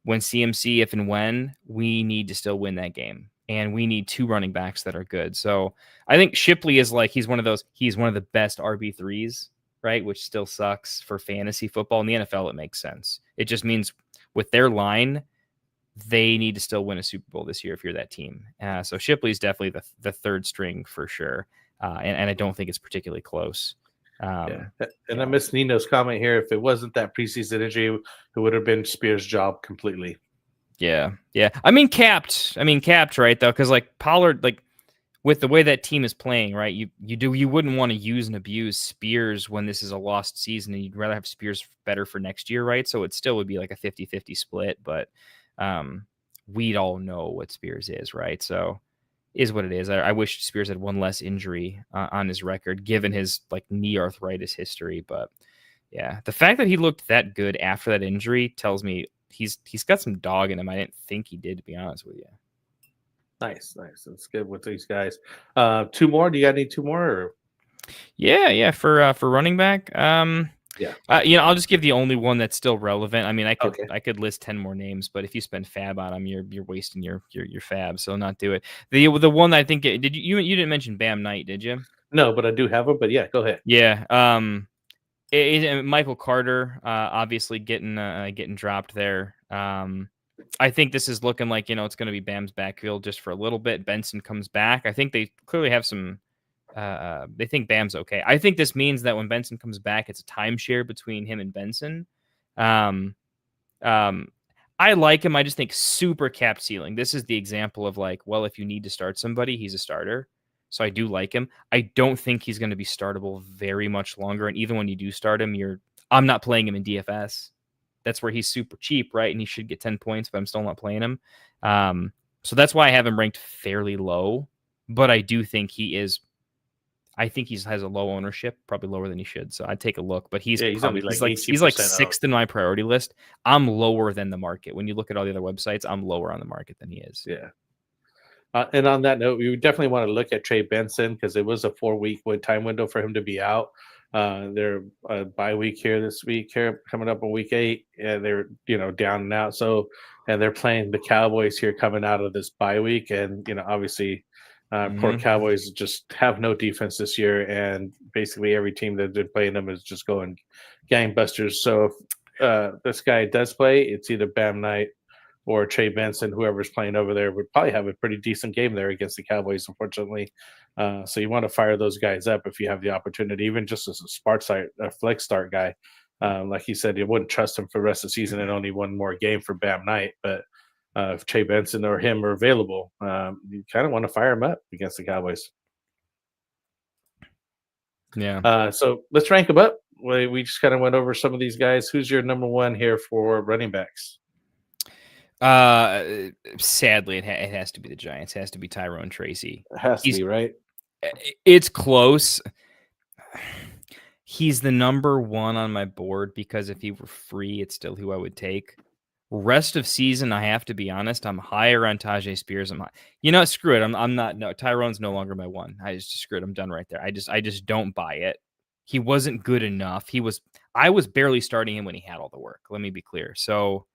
When CMC, if and when, we need to still win that game. And we need two running backs that are good. So I think Shipley is he's one of the best RB3s, right? Which still sucks for fantasy football. In the NFL, it makes sense. It just means with their line, they need to still win a Super Bowl this year if you're that team. So Shipley's definitely the third string for sure. And I don't think it's particularly close. And I missed Nino's comment here. If it wasn't that preseason injury, it would have been Spears' job completely. Yeah. I mean, capped, right? Though, because Pollard, with the way that team is playing, right? You wouldn't want to use and abuse Spears when this is a lost season, and you'd rather have Spears better for next year, right? So it still would be like a 50-50 split, but we'd all know what Spears is, right? So is what it is. I wish Spears had one less injury on his record, given his knee arthritis history. But yeah, the fact that he looked that good after that injury tells me he's got some dog in him. I didn't think he did, to be honest with you. Nice. That's good with these guys. Two more? Do you got any two more? Or? Yeah. For running back, yeah. I'll just give the only one that's still relevant. I mean, I could list 10 more names, but if you spend fab on them, you're wasting your fab. So not do it. The one I think you didn't mention Bam Knight, did you? No, but I do have him. But yeah, go ahead. Yeah. Michael Carter, obviously getting dropped there. I think this is looking like it's going to be Bam's backfield just for a little bit. Benson comes back. I think they clearly have some. They think Bam's okay. I think this means that when Benson comes back, it's a timeshare between him and Benson. I like him. I just think super capped ceiling. This is the example of if you need to start somebody, he's a starter. So I do like him. I don't think he's going to be startable very much longer. And even when you do start him, I'm not playing him in DFS. That's where he's super cheap, right? And he should get 10 points, but I'm still not playing him. So that's why I have him ranked fairly low. But I do think he has a low ownership, probably lower than he should. So I'd take a look. But he's like sixth in my priority list. I'm lower than the market. When you look at all the other websites, I'm lower on the market than he is. Yeah. And on that note, we would definitely want to look at Trey Benson because it was a 4-week time window for him to be out. They're bye week here this week here coming up on week 8, and they're down and out. So and they're playing the Cowboys here coming out of this bye week, and obviously poor Cowboys just have no defense this year, and basically every team that's been playing them is just going gangbusters. So if this guy does play, it's either Bam Knight or Trey Benson, whoever's playing over there, would probably have a pretty decent game there against the Cowboys, unfortunately. So you want to fire those guys up if you have the opportunity, even just as a flex start guy. Like he said, you wouldn't trust him for the rest of the season and only one more game for Bam Knight. But if Trey Benson or him are available, you kind of want to fire him up against the Cowboys. Yeah. So let's rank them up. We just kind of went over some of these guys. Who's your number one here for running backs? Sadly, it has to be the Giants. It has to be Tyrone Tracy. It has to be, right? It's close. He's the number one on my board because if he were free, it's still who I would take. Rest of season, I have to be honest, I'm higher on Tajay Spears. Screw it. I'm not. No, Tyrone's no longer my one. I just screw it. I'm done right there. I just don't buy it. He wasn't good enough. I was barely starting him when he had all the work. Let me be clear. So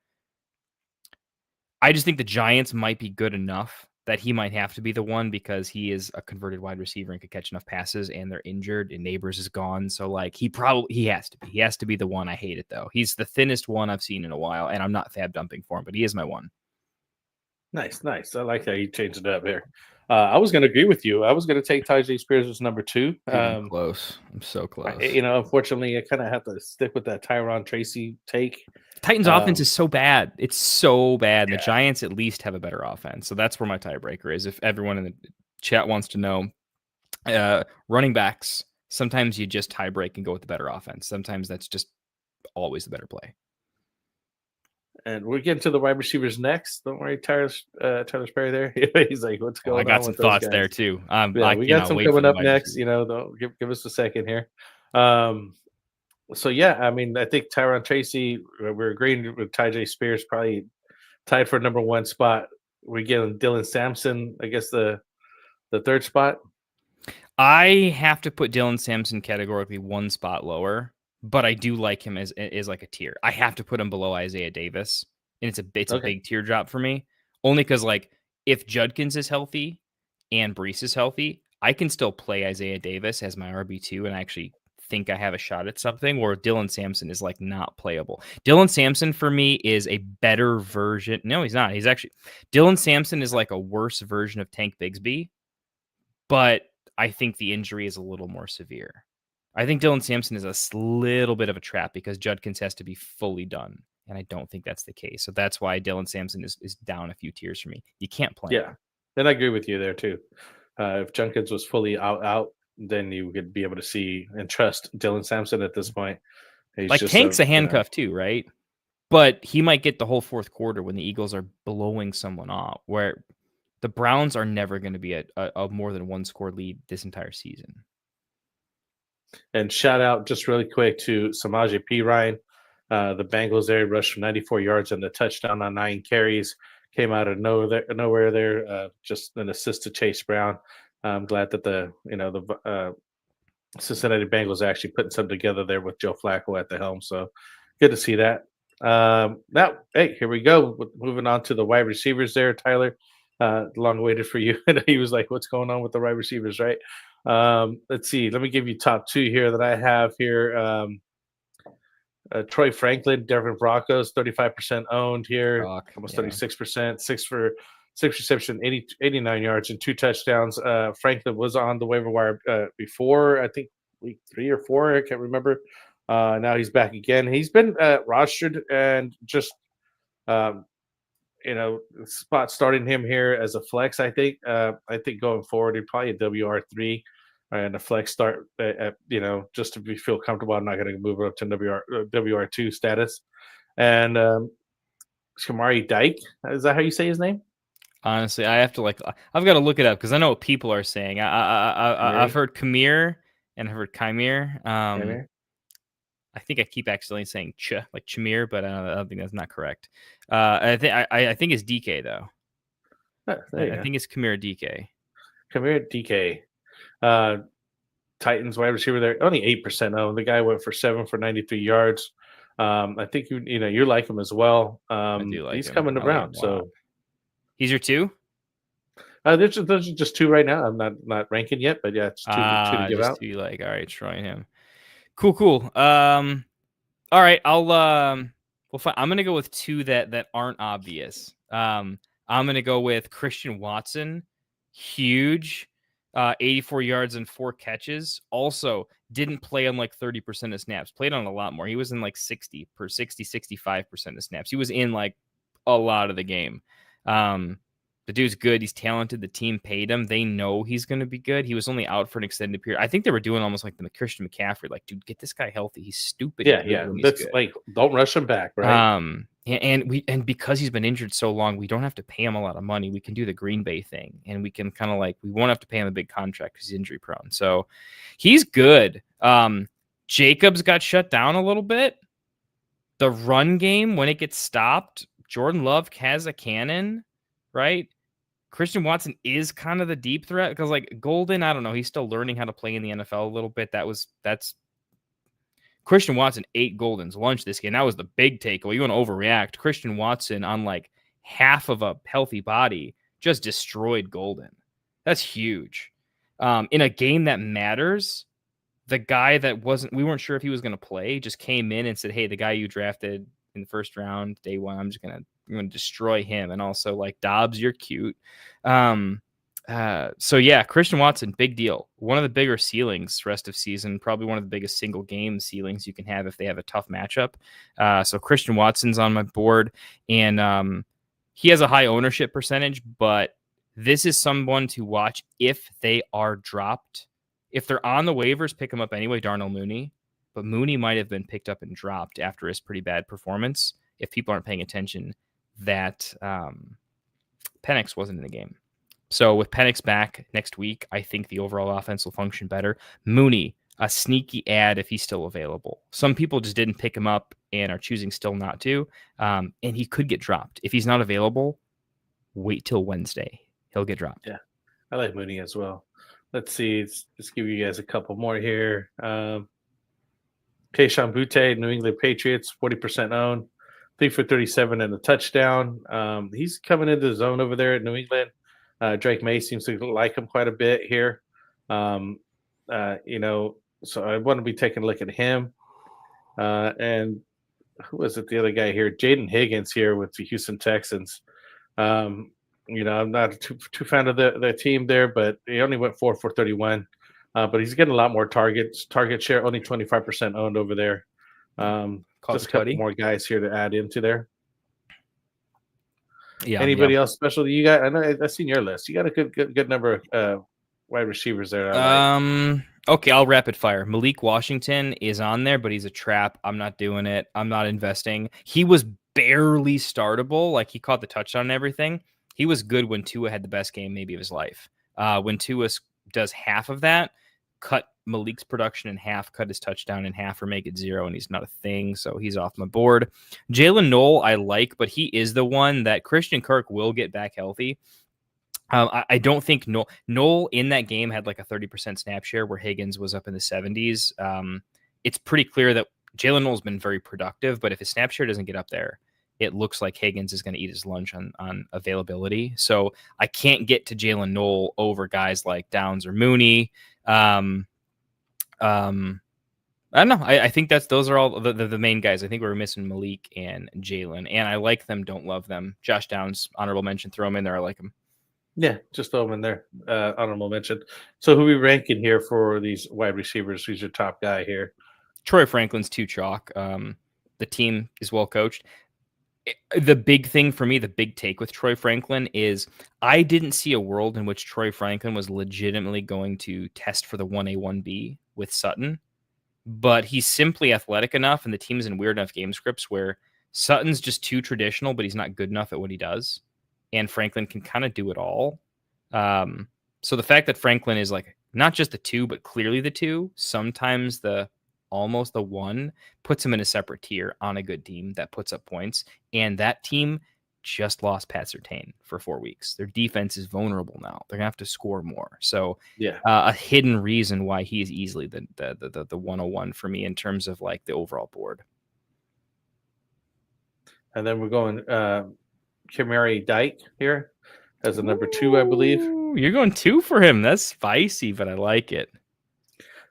I just think the Giants might be good enough that he might have to be the one because he is a converted wide receiver and could catch enough passes, and they're injured and Neighbors is gone. So like he has to be. He has to be the one. I hate it though. He's the thinnest one I've seen in a while, and I'm not fab dumping for him, but he is my one. Nice. I like how you changed it up here. I was going to agree with you. I was going to take Tajay Spears as number 2. I'm close. I'm so close. Unfortunately, I kind of have to stick with that Tyron Tracy take. Titans offense is so bad. It's so bad. Yeah. The Giants at least have a better offense. So that's where my tiebreaker is. If everyone in the chat wants to know, running backs, sometimes you just tie break and go with the better offense. Sometimes that's just always the better play. And we're getting to the wide receivers next. Don't worry, Tyler Sperry there. He's like, what's going on? I got some thoughts there too. We got some coming up next. Give us a second here. So yeah, I mean, I think Tyron Tracy, we're agreeing with Tajay Spears, probably tied for number 1 spot. We're getting Dylan Sampson, I guess the 3rd spot. I have to put Dylan Sampson categorically 1 spot lower, but I do like him as like a tier. I have to put him below Isaiah Davis, and it's a big teardrop for me, only because like if Judkins is healthy and Breece is healthy, I can still play Isaiah Davis as my RB2, and I actually think I have a shot at something, where Dylan Sampson is like not playable. Dylan Sampson for me is a better version. No, he's not. Dylan Sampson is like a worse version of Tank Bigsby, but I think the injury is a little more severe. I think Dylan Sampson is a little bit of a trap because Judkins has to be fully done, and I don't think that's the case. So that's why Dylan Sampson is down a few tiers for me. You can't play him. And I agree with you there too. If Judkins was fully out, then you could be able to see and trust Dylan Sampson at this point. He's like Tank's a handcuff too, right? But he might get the whole 4th quarter when the Eagles are blowing someone off, where the Browns are never going to be a more than 1 score lead this entire season. And shout out just really quick to Samaje Perine. The Bengals there rushed for 94 yards and the touchdown on 9 carries. Came out of nowhere there. Just an assist to Chase Brown. I'm glad that the Cincinnati Bengals are actually putting something together there with Joe Flacco at the helm. So good to see that. Now, hey, here we go. Moving on to the wide receivers there, Tyler. Long waited for you. And he was like, what's going on with the wide receivers, right? Let's see. Let me give you top 2 here that I have here. Troy Franklin, Denver Broncos, 35% owned here, almost 36%, 6 reception, 89 yards, and 2 touchdowns. Franklin was on the waiver wire before, I think week 3 or 4. I can't remember. Now he's back again. He's been rostered and just, spot starting him here as a flex. I think going forward, he'd probably a WR3 and a flex start. Just to feel comfortable. I'm not going to move up to WR2 status. And Shamari Dyke, is that how you say his name? Honestly, I've got to look it up because I know what people are saying. I've heard Kamir and I've heard Chimere. I think I keep accidentally saying like Chimere, but I don't think that's not correct. I think it's DK though. I think it's Kamir DK. Kamir DK. Titans wide receiver there, only 8% owned. The guy went for 7 for 93 yards. I think you like him as well. I do like he's him. Coming around, so he's your 2. Those are just 2 right now. I'm not ranking yet, but yeah, it's 2 to give out. 2 all right, trying him. Cool. All right, I'm gonna go with 2 that aren't obvious. I'm gonna go with Christian Watson, huge. 84 yards and 4 catches. Also, didn't play on like 30% of snaps. Played on a lot more. He was in like 65% of snaps. He was in like a lot of the game. The dude's good. He's talented. The team paid him. They know he's going to be good. He was only out for an extended period. I think they were doing almost like the Christian McCaffrey. Like, dude, get this guy healthy. He's stupid. Yeah. That's good. Like, don't rush him back, right? And because he's been injured so long, we don't have to pay him a lot of money. We can do the Green Bay thing, and we can kind of we won't have to pay him a big contract because he's injury prone. So he's good. Jacobs got shut down a little bit. The run game, when it gets stopped, Jordan Love has a cannon, right? Christian Watson is kind of the deep threat because like Golden, I don't know. He's still learning how to play in the NFL a little bit. That's Christian Watson ate Golden's lunch this game. That was the big takeaway. You want to overreact. Christian Watson on like half of a healthy body just destroyed Golden. That's huge. In a game that matters, the guy that we weren't sure if he was going to play, just came in and said, hey, the guy you drafted in the first round, day one, I'm going to destroy him. And also like Dobbs, you're cute. So yeah, Christian Watson, big deal. One of the bigger ceilings rest of season, probably one of the biggest single game ceilings you can have if they have a tough matchup. So Christian Watson's on my board, and he has a high ownership percentage, but this is someone to watch if they are dropped. If they're on the waivers, pick them up anyway, Darnell Mooney. But Mooney might have been picked up and dropped after his pretty bad performance. If people aren't paying attention, that Penix wasn't in the game. So with Penix back next week, I think the overall offense will function better. Mooney, a sneaky ad if he's still available. Some people just didn't pick him up and are choosing still not to. And he could get dropped. If he's not available, wait till Wednesday. He'll get dropped. Yeah, I like Mooney as well. Let's see. Let's give you guys a couple more here. Kayshon Boutte, New England Patriots, 40% owned, 3 for 37 and a touchdown. He's coming into the zone over there at New England. Drake May seems to like him quite a bit here. So I want to be taking a look at him. And who was it? The other guy here, Jaden Higgins here with the Houston Texans. I'm not too fan of the team there, but he only went 4 for 31. But he's getting a lot more target share, only 25% owned over there. Just a couple more guys here to add into there. Yeah. Anybody else special you got? I know I've seen your list. You got a good number of wide receivers there. Okay, I'll rapid fire. Malik Washington is on there, but he's a trap. I'm not doing it. I'm not investing. He was barely startable. Like he caught the touchdown and everything. He was good when Tua had the best game maybe of his life. When Tua does half of that, cut Malik's production in half, cut his touchdown in half, or make it 0, and he's not a thing, so he's off my board. Jalen Noel I like, but he is the one that Christian Kirk will get back healthy. I don't think Noel in that game had like a 30% snap share where Higgins was up in the 70s. It's pretty clear that Jalen Noel's been very productive, but if his snap share doesn't get up there, it looks like Higgins is going to eat his lunch on availability. So I can't get to Jalen Noel over guys like Downs or Mooney. I don't know. I think those are all the main guys. I think we're missing Malik and Jalen, and I like them, don't love them. Josh Downs, honorable mention, throw him in there. I like him. Yeah, just throw him in there. Honorable mention. So who are we ranking here for these wide receivers? Who's your top guy here? Troy Franklin's too chalk. The team is well coached. The big thing for me, the big take with Troy Franklin is I didn't see a world in which Troy Franklin was legitimately going to test for the 1A, 1B with Sutton, but he's simply athletic enough and the team's in weird enough game scripts where Sutton's just too traditional, but he's not good enough at what he does. And Franklin can kind of do it all. So the fact that Franklin is like not just the 2, but clearly the 2, sometimes almost the 1, puts him in a separate tier on a good team that puts up points. And that team just lost Pat Surtain for 4 weeks. Their defense is vulnerable now. They're gonna have to score more. So yeah, a hidden reason why he is easily the 101 for me in terms of like the overall board. And then we're going Kamari Dyke here as a number 2, I believe. You're going 2 for him. That's spicy, but I like it.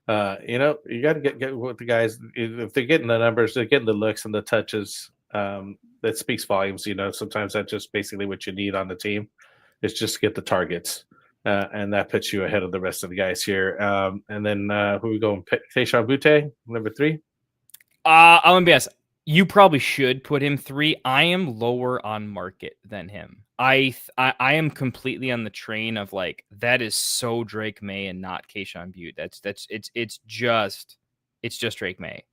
You got to get with the guys. If they're getting the numbers, they're getting the looks and the touches. That speaks volumes. Sometimes that's just basically what you need on the team is just get the targets, and that puts you ahead of the rest of the guys here. And then who are we going? Kayshon Boutte, number 3. I'm gonna be honest. You probably should put him 3. I am lower on market than him. I am completely on the train of like that is so Drake May and not Kayshon Boutte. It's just Drake May.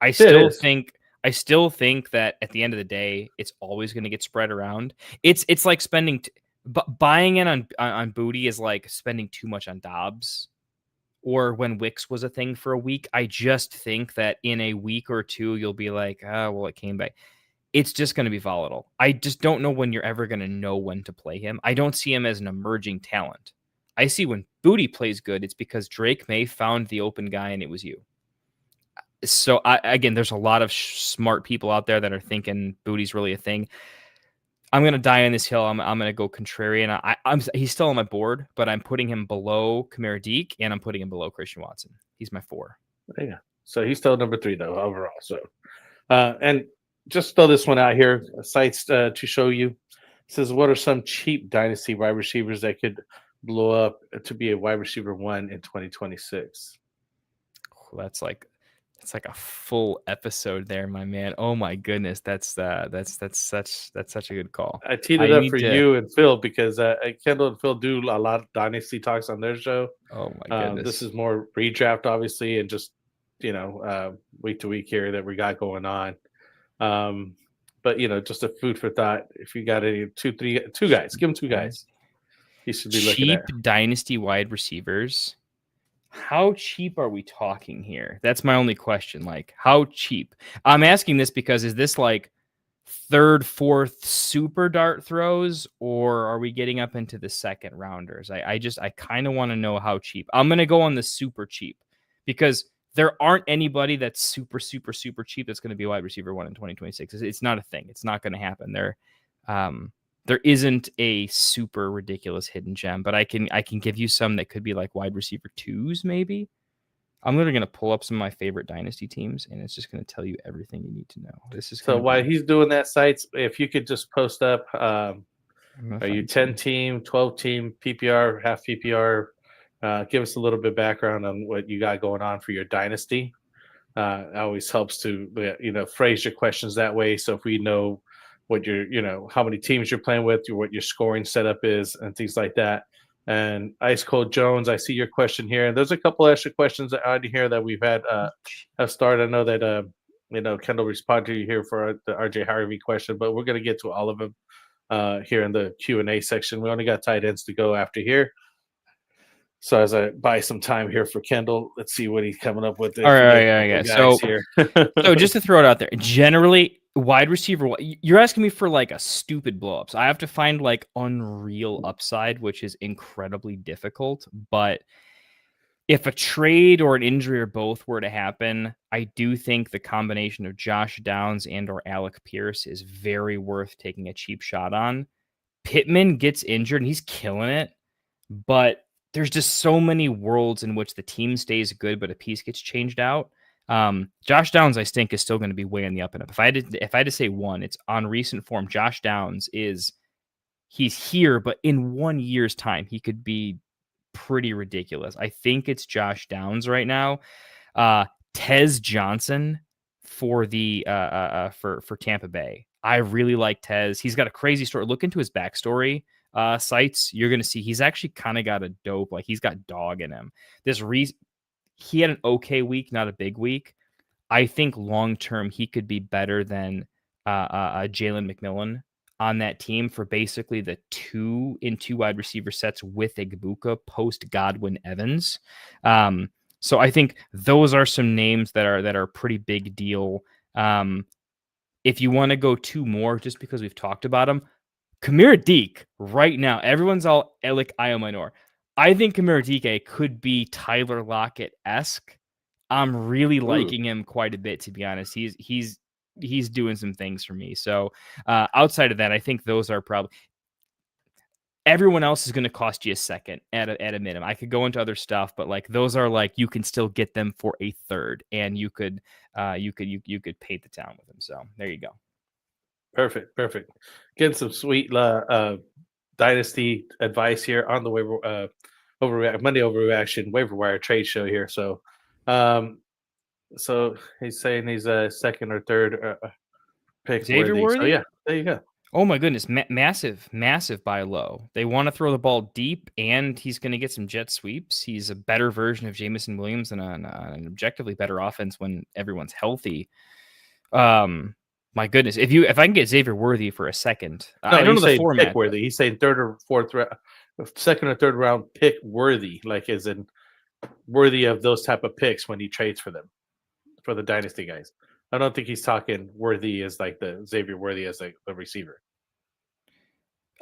I still think that at the end of the day, it's always going to get spread around. It's like buying in on Booty is like spending too much on Dobbs. Or when Wicks was a thing for a week. I just think that in a week or 2, you'll be like, well, it came back. it's just going to be volatile. I just don't know when you're ever going to know when to play him. I don't see him as an emerging talent. I see when Booty plays good, it's because Drake May found the open guy and it was you. So again, there's a lot of smart people out there that are thinking Booty's really a thing. I'm going to die on this hill. I'm going to go contrarian. He's still on my board, but I'm putting him below Kamara Deke and I'm putting him below Christian Watson. He's my 4. Yeah. So he's still number 3 though overall. So, and just throw this one out here, sites to show you. It says, what are some cheap dynasty wide receivers that could blow up to be a wide receiver 1 in 2026? That's like a full episode there, my man. Oh my goodness, that's such a good call. I teed it up for you and Phil because Kendall and Phil do a lot of dynasty talks on their show. Oh my goodness, this is more redraft, obviously, and just week to week here that we got going on. But just a food for thought. If you got any two guys, give them 2 guys. You should be looking at cheap dynasty wide receivers. How cheap are we talking here? That's my only question. Like, how cheap? I'm asking this because is this like 3rd, 4th super dart throws, or are we getting up into the 2nd rounders? I kind of want to know how cheap. I'm going to go on the super cheap because there aren't anybody that's super cheap that's going to be a wide receiver 1 in 2026. It's not a thing. It's not going to happen. There isn't a super ridiculous hidden gem, but I can give you some that could be like wide receiver 2s, maybe. I'm literally going to pull up some of my favorite dynasty teams, and it's just going to tell you everything you need to know. This is so while he's doing that, sites, if you could just post up, are you 10-team, 12-team, PPR, half PPR? Give us a little bit of background on what you got going on for your dynasty. It always helps to phrase your questions that way. So if we know what how many teams you're playing with, what your scoring setup is, and things like that. And Ice Cold Jones, I see your question here, and there's a couple extra questions out here that we've had have started. I know that Kendall responded to you here for the RJ Harvey question, but we're going to get to all of them here in the Q&A section. We only got tight ends to go after here. So as I buy some time here for Kendall, let's see what he's coming up with. All right. So just to throw it out there, generally wide receiver, you're asking me for like a stupid blowups. I have to find like unreal upside, which is incredibly difficult. But if a trade or an injury or both were to happen, I do think the combination of Josh Downs and or Alec Pierce is very worth taking a cheap shot on. Pittman gets injured and he's killing it, but there's just so many worlds in which the team stays good, but a piece gets changed out. Josh Downs, I think, is still going to be way in the up and up. If I had to say one, it's on recent form. Josh Downs he's here, but in 1 year's time, he could be pretty ridiculous. I think it's Josh Downs right now. Tez Johnson for the for Tampa Bay. I really like Tez. He's got a crazy story. Look into his backstory. Sites, you're going to see he's actually kind of got a dope, like he's got dog in him. He had an okay week, not a big week. I think long term he could be better than Jalen McMillan on that team for basically the 2-in-2 wide receiver sets with Igbuka post Godwin Evans. So I think those are some names that are pretty big deal. If you want to go 2 more, just because we've talked about them, Kamara Deke right now, everyone's all Elik Iominor. I think Kamara Deke could be Tyler Lockett-esque. I'm really liking him quite a bit, to be honest. He's doing some things for me. So outside of that, I think those are probably everyone else is going to cost you a second at a minimum. I could go into other stuff, but like those are like you can still get them for a third, and you could paint the town with them. So there you go. Perfect. Getting some sweet dynasty advice here on the waiver Monday overreaction waiver wire trade show here. So, so he's saying he's a 2nd or 3rd pick. Xavier Worthy. So yeah, there you go. Oh my goodness, massive buy low. They want to throw the ball deep, and he's going to get some jet sweeps. He's a better version of Jameson Williams and an objectively better offense when everyone's healthy. My goodness, if I can get Xavier Worthy for a second, I don't know the format. Pick worthy. He's saying 3rd or 4th round, 2nd or 3rd round pick worthy, like as in worthy of those type of picks when he trades for them, for the dynasty guys. I don't think he's talking Worthy as like the Xavier Worthy as like the receiver.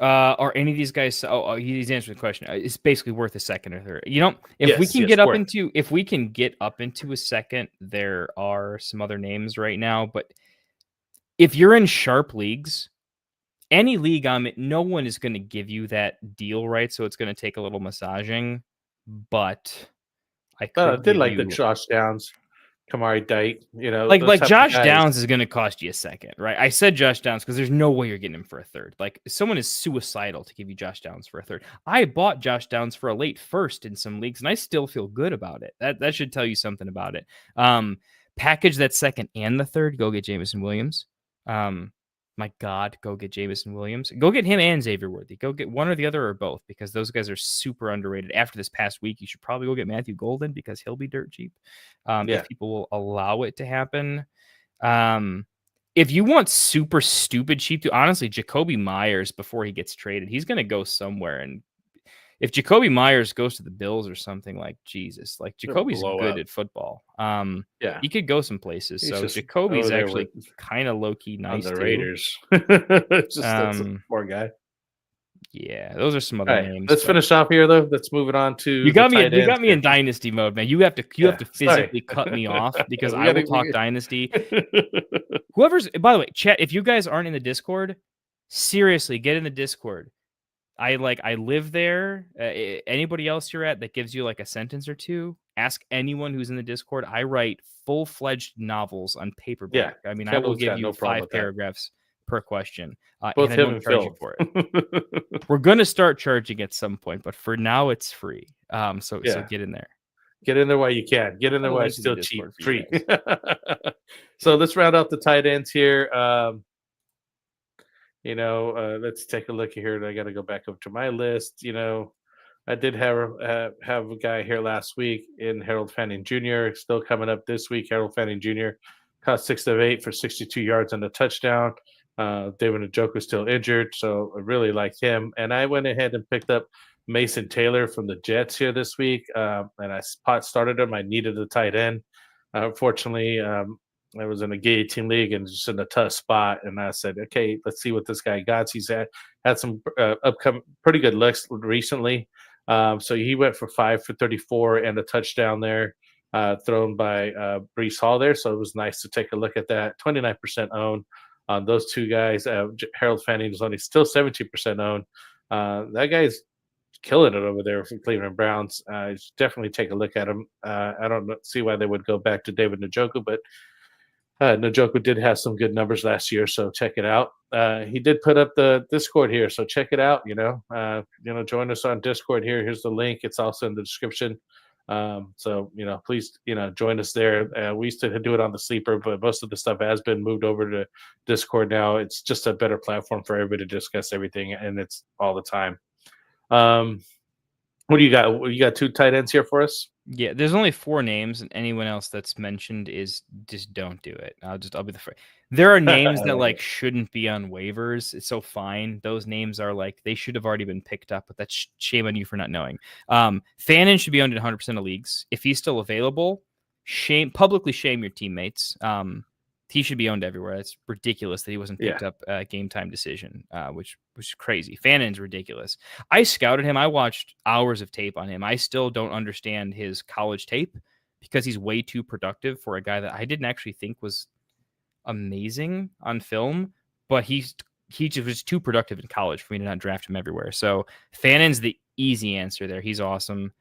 Are any of these guys? He's answering the question. It's basically worth a second or third. If Yes, we can yes, get up worth. into, if we can get up into a second, there are some other names right now. But if you're in sharp leagues, any league I'm in, no one is going to give you that deal, right? So it's going to take a little massaging. But I did like the Josh Downs, Kamari Dyke, like Josh Downs is going to cost you a second, right? I said Josh Downs because there's no way you're getting him for a third. Like someone is suicidal to give you Josh Downs for a third. I bought Josh Downs for a late first in some leagues, and I still feel good about it. That should tell you something about it. Package that second and the third. Go get Jameson Williams. My God, go get Jameson Williams. Go get him and Xavier Worthy. Go get one or the other or both because those guys are super underrated. After this past week, you should probably go get Matthew Golden because he'll be dirt cheap if people will allow it to happen. If you want super stupid cheap, honestly, Jacoby Myers before he gets traded, he's going to go somewhere. And if Jacoby Myers goes to the Bills or something, like Jesus, like Jacoby's good at football. He could go some places. So Jacoby's actually kind of low key nice. On the Raiders, just poor guy. Yeah, those are some other names. Let's finish off here though. Let's move it on to you got me in dynasty mode, man. You have to physically cut me off because I will talk dynasty. By the way, chat, if you guys aren't in the Discord, seriously, get in the Discord. I live there. Anybody else you're at that gives you like a sentence or two, ask anyone who's in the Discord. I write full-fledged novels on paperback. I mean, I will give you 5 paragraphs per question. Both and him and Phil. for it. We're going to start charging at some point, but for now it's free. So get in there. Get in there while you can. Get in there while it's still cheap. Free. So let's round out the tight ends here. Let's take a look here. I got to go back up to my list. I did have a guy here last week in Harold Fanning Jr. Still coming up this week. Harold Fanning Jr. caught 6 of 8 for 62 yards and a touchdown. David Njoku still injured, so I really like him. And I went ahead and picked up Mason Taylor from the Jets here this week, and I started him. I needed a tight end. Unfortunately, I was in a gay team league and just in a tough spot. And I said, okay, let's see what this guy got. He's had some upcoming pretty good looks recently. So he went for 5 for 34 and a touchdown there, thrown by Breece Hall there. So it was nice to take a look at that. 29% owned on those two guys. Harold Fanning is only still 17% owned. That guy's killing it over there for Cleveland Browns. Definitely take a look at him. I don't see why they would go back to David Njoku, but Njoku did have some good numbers last year, so check it out. He did put up the Discord here, so check it out. Join us on Discord here. Here's the link. It's also in the description. So please join us there. We used to do it on the Sleeper, but most of the stuff has been moved over to Discord now. It's just a better platform for everybody to discuss everything, and it's all the time. What do you got? You got 2 tight ends here for us? Yeah, there's only 4 names, and anyone else that's mentioned is just don't do it. I'll be the first. There are names that shouldn't be on waivers. It's so fine. Those names are they should have already been picked up, but that's shame on you for not knowing. Fannin should be owned in 100% of leagues. If he's still available, publicly shame your teammates. He should be owned everywhere. It's ridiculous that he wasn't picked up game time decision, which was crazy. Fannin's ridiculous. I scouted him. I watched hours of tape on him. I still don't understand his college tape because he's way too productive for a guy that I didn't actually think was amazing on film, but he just was too productive in college for me to not draft him everywhere. So Fannin's the easy answer there. He's awesome.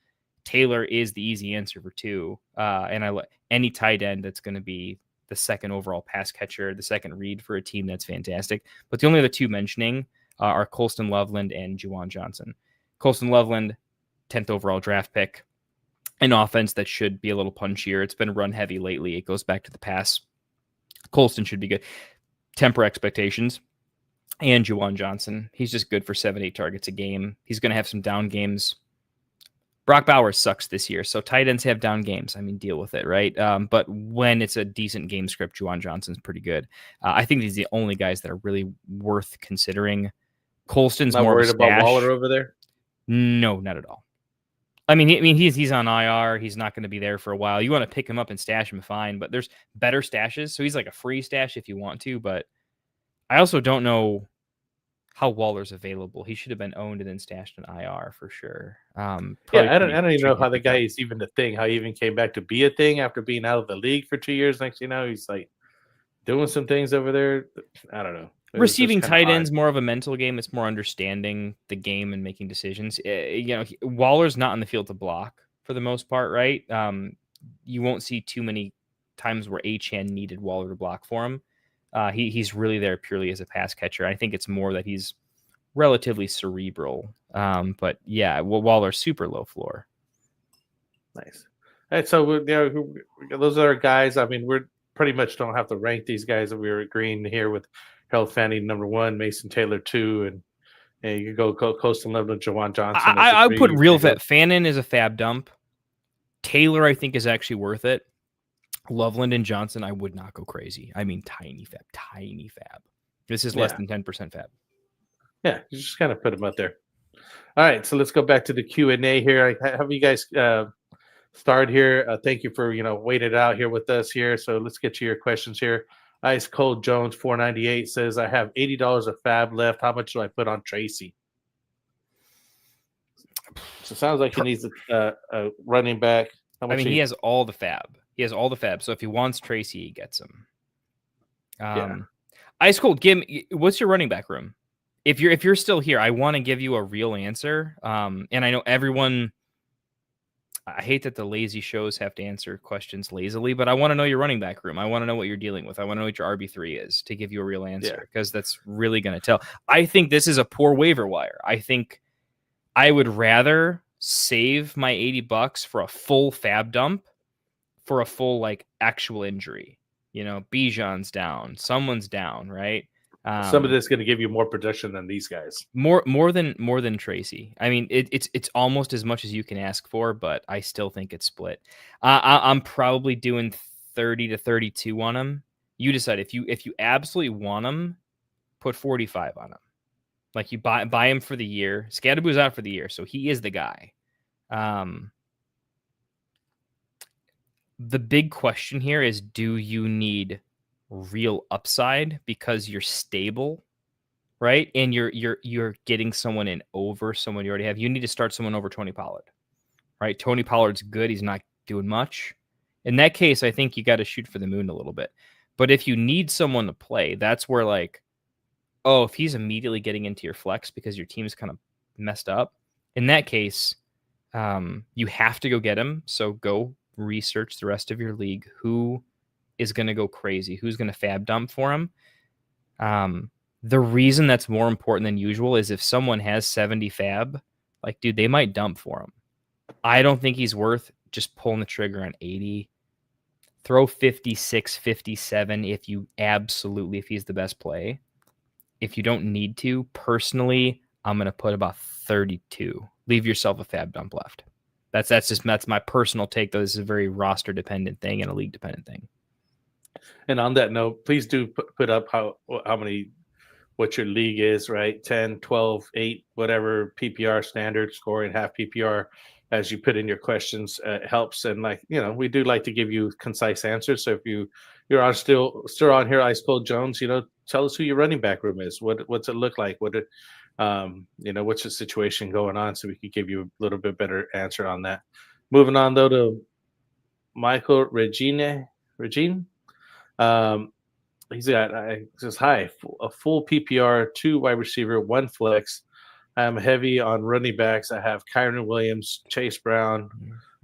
Taylor is the easy answer for 2. And I any tight end that's going to be the second overall pass catcher, the second read for a team, that's fantastic. But the only other 2 mentioning are Colston Loveland and Juwan Johnson. Colston Loveland, 10th overall draft pick, an offense that should be a little punchier. It's been run heavy lately. It goes back to the pass. Colston should be good. Temper expectations. And Juwan Johnson, he's just good for 7-8 targets a game. He's going to have some down games. Brock Bowers sucks this year, so tight ends have down games. I mean, deal with it, right? But when it's a decent game script, Juwan Johnson's pretty good. I think these are the only guys that are really worth considering. Colston's not more worried about Waller over there? No, not at all. I mean, he's on IR. He's not going to be there for a while. You want to pick him up and stash him, fine. But there's better stashes, so he's like a free stash if you want to. But I also don't know how Waller's available. He should have been owned and then stashed in IR for sure. I don't even know how the guy is even a thing. How he even came back to be a thing after being out of the league for 2 years. Next, he's like doing some things over there. I don't know. Receiving tight ends, more of a mental game. It's more understanding the game and making decisions. Waller's not on the field to block for the most part, right? You won't see too many times where Achane needed Waller to block for him. He's really there purely as a pass catcher. I think it's more that he's relatively cerebral. But yeah, Waller's super low floor. Nice. All right, so those are our guys. I mean, we're pretty much don't have to rank these guys that we were agreeing here with. Harold Fanning, number 1, Mason Taylor 2, and you could go Coastal level to Jawan Johnson. I would put real fat. Fannin is a fab dump. Taylor, I think, is actually worth it. Loveland and Johnson, I would not go crazy. I mean, tiny fab. This is less than 10% fab. Yeah, you just kind of put them out there. All right, so let's go back to the Q&A here. I have you guys start here. Thank you for waiting out here with us here. So let's get to your questions here. Ice Cold Jones 498 says, I have $80 of fab left. How much do I put on Tracy? So it sounds like he needs a running back. He has all the fab. So if he wants Tracy, he gets him. Ice Cold, what's your running back room? If you're still here, I want to give you a real answer. And I know everyone. I hate that the lazy shows have to answer questions lazily, but I want to know your running back room. I want to know what you're dealing with. I want to know what your RB3 is to give you a real answer, because that's really going to tell. I think this is a poor waiver wire. I think I would rather save my $80 for a full fab dump for a full actual injury. Bijan's down, someone's down, right? Somebody that's going to give you more production than these guys. More than Tracy. I mean, it's almost as much as you can ask for, but I still think it's split. I'm probably doing 30 to 32 on him. You decide if you absolutely want him, put 45 on him. Like, you buy him for the year. Scadaboo's out for the year, so he is the guy. The big question here is, do you need real upside because you're stable, right? And you're getting someone in over someone you already have. You need to start someone over Tony Pollard, right? Tony Pollard's good. He's not doing much. In that case, I think you got to shoot for the moon a little bit. But if you need someone to play, that's where if he's immediately getting into your flex because your team's kind of messed up, in that case, you have to go get him. So go research the rest of your league. Who is going to go crazy? Who's going to fab dump for him? The reason that's more important than usual is if someone has 70 fab, dude, they might dump for him. I don't think he's worth just pulling the trigger on 80. Throw 56, 57 if he's the best play. If you don't need to, personally, I'm going to put about 32. Leave yourself a fab dump left. That's my personal take, though. This is a very roster dependent thing and a league dependent thing. And on that note, please do put up what your league is, right? 10, 12, 8, whatever PPR standard scoring, half PPR, as you put in your questions, helps. And we do like to give you concise answers. So if you're on still on here, Ice Cold Jones, tell us who your running back room is. What's it look like? What's the situation going on, so we could give you a little bit better answer on that. Moving on though to Michael Regine. He's got, says, hi, a full PPR, 2 wide receiver, 1 flex. I'm heavy on running backs. I have Kyron Williams, Chase Brown,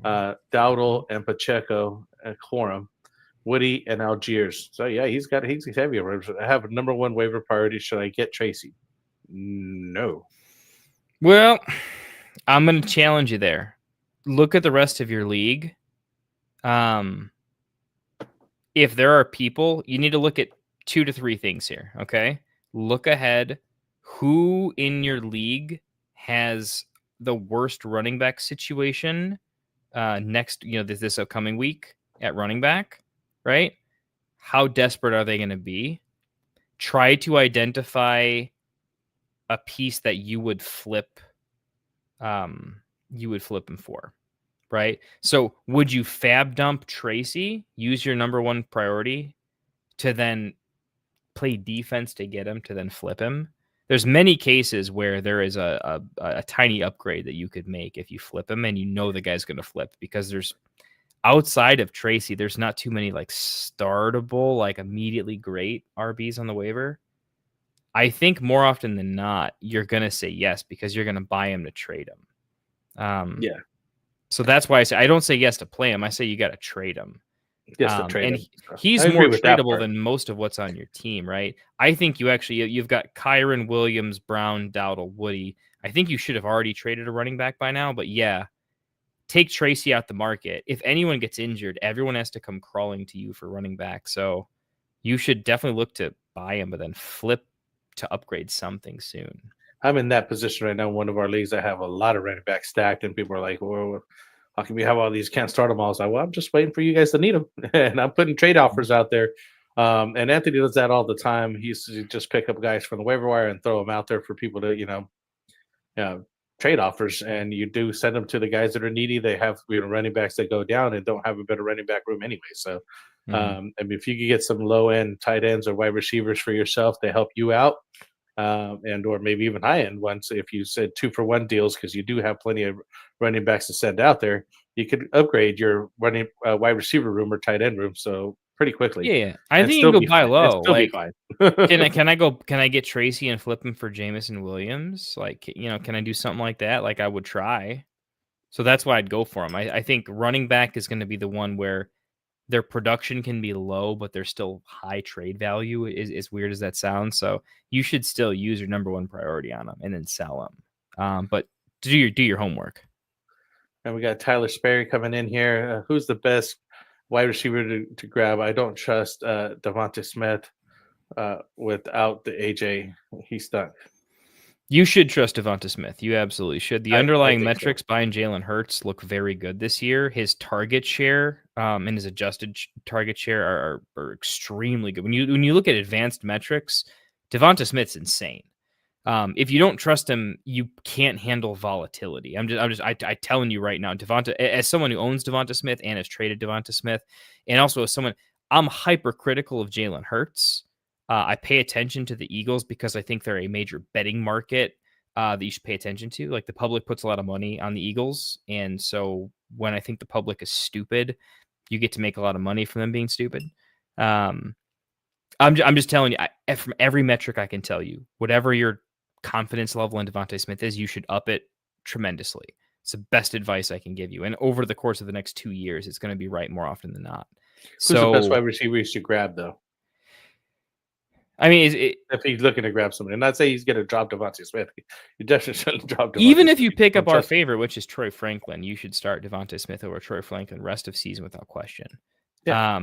Dowdle, and Pacheco, and Corum, Woody, and Algiers. So yeah, he's heavy on waivers. I have a number 1 waiver priority. Should I get Tracy? No. Well, I'm going to challenge you there. Look at the rest of your league. If there are people, you need to look at 2 to 3 things here, okay? Look ahead. Who in your league has the worst running back situation this upcoming week at running back, right? How desperate are they going to be? Try to identify a piece that you would flip you would flip him for, right? So would you fab dump Tracy, use your number one priority to then play defense to get him to then flip him? There's many cases where there is a tiny upgrade that you could make if you flip him and you know the guy's going to flip, because there's outside of Tracy, there's not too many like startable, like immediately great RBs on the waiver. I think more often than not, you're going to say yes because you're going to buy him to trade him. Yeah. So that's why I say I don't say yes to play him. I say you got to trade him. Yes, to trade and him. He's I more agree with that tradable part. than most of what's on your team, right? I think you've got Kyron, Williams, Brown, Dowdle, Woody. I think you should have already traded a running back by now, but yeah, take Tracy out the market. If anyone gets injured, everyone has to come crawling to you for running back. So you should definitely look to buy him, but then flip to upgrade something soon. I'm in that position right now. One of our leagues, I have a lot of running backs stacked, and people are like, well, how can we have all these? Can't start them all. I was like, well, I'm just waiting for you guys to need them. And I'm putting trade offers out there. And Anthony does that all the time. He used to just pick up guys from the waiver wire and throw them out there for people to, trade offers. And you do send them to the guys that are needy. They have running backs that go down and don't have a better running back room anyway. So, I mean, if you could get some low end tight ends or wide receivers for yourself, they help you out. And or maybe even high end ones. If you said 2-for-1 deals, because you do have plenty of running backs to send out there, you could upgrade your running wide receiver room or tight end room so pretty quickly. Yeah, I think you can go buy low. Still be fine. Can I get Tracy and flip him for Jameson Williams? Like, can I do something like that? Like, I would try. So that's why I'd go for him. I think running back is going to be the one where their production can be low, but there's still high trade value, as weird as that sounds. So you should still use your number one priority on them and then sell them. But do your homework. And we got Tyler Sperry coming in here. Who's the best wide receiver to grab? I don't trust Devonta Smith without the AJ. He's stuck. You should trust Devonta Smith. You absolutely should. The underlying metrics behind Jalen Hurts look very good this year. His target share and his adjusted target share are extremely good. When you look at advanced metrics, Devonta Smith's insane. If you don't trust him, you can't handle volatility. I'm telling you right now, Devonta, as someone who owns Devonta Smith and has traded Devonta Smith, and also as someone, I'm hypercritical of Jalen Hurts. I pay attention to the Eagles because I think they're a major betting market that you should pay attention to. Like, the public puts a lot of money on the Eagles. And so when I think the public is stupid, you get to make a lot of money from them being stupid. I'm just telling you, from every metric I can tell you, whatever your confidence level in Devonta Smith is, you should up it tremendously. It's the best advice I can give you. And over the course of the next 2 years, it's going to be right more often than not. Who's the best wide receiver you should grab, though? I mean, if he's looking to grab somebody, and not say he's going to drop Devonta Smith, you definitely shouldn't drop Devonta Even Smith. if you pick up our favorite, which is Troy Franklin, you should start Devonta Smith over Troy Franklin rest of season without question. Yeah.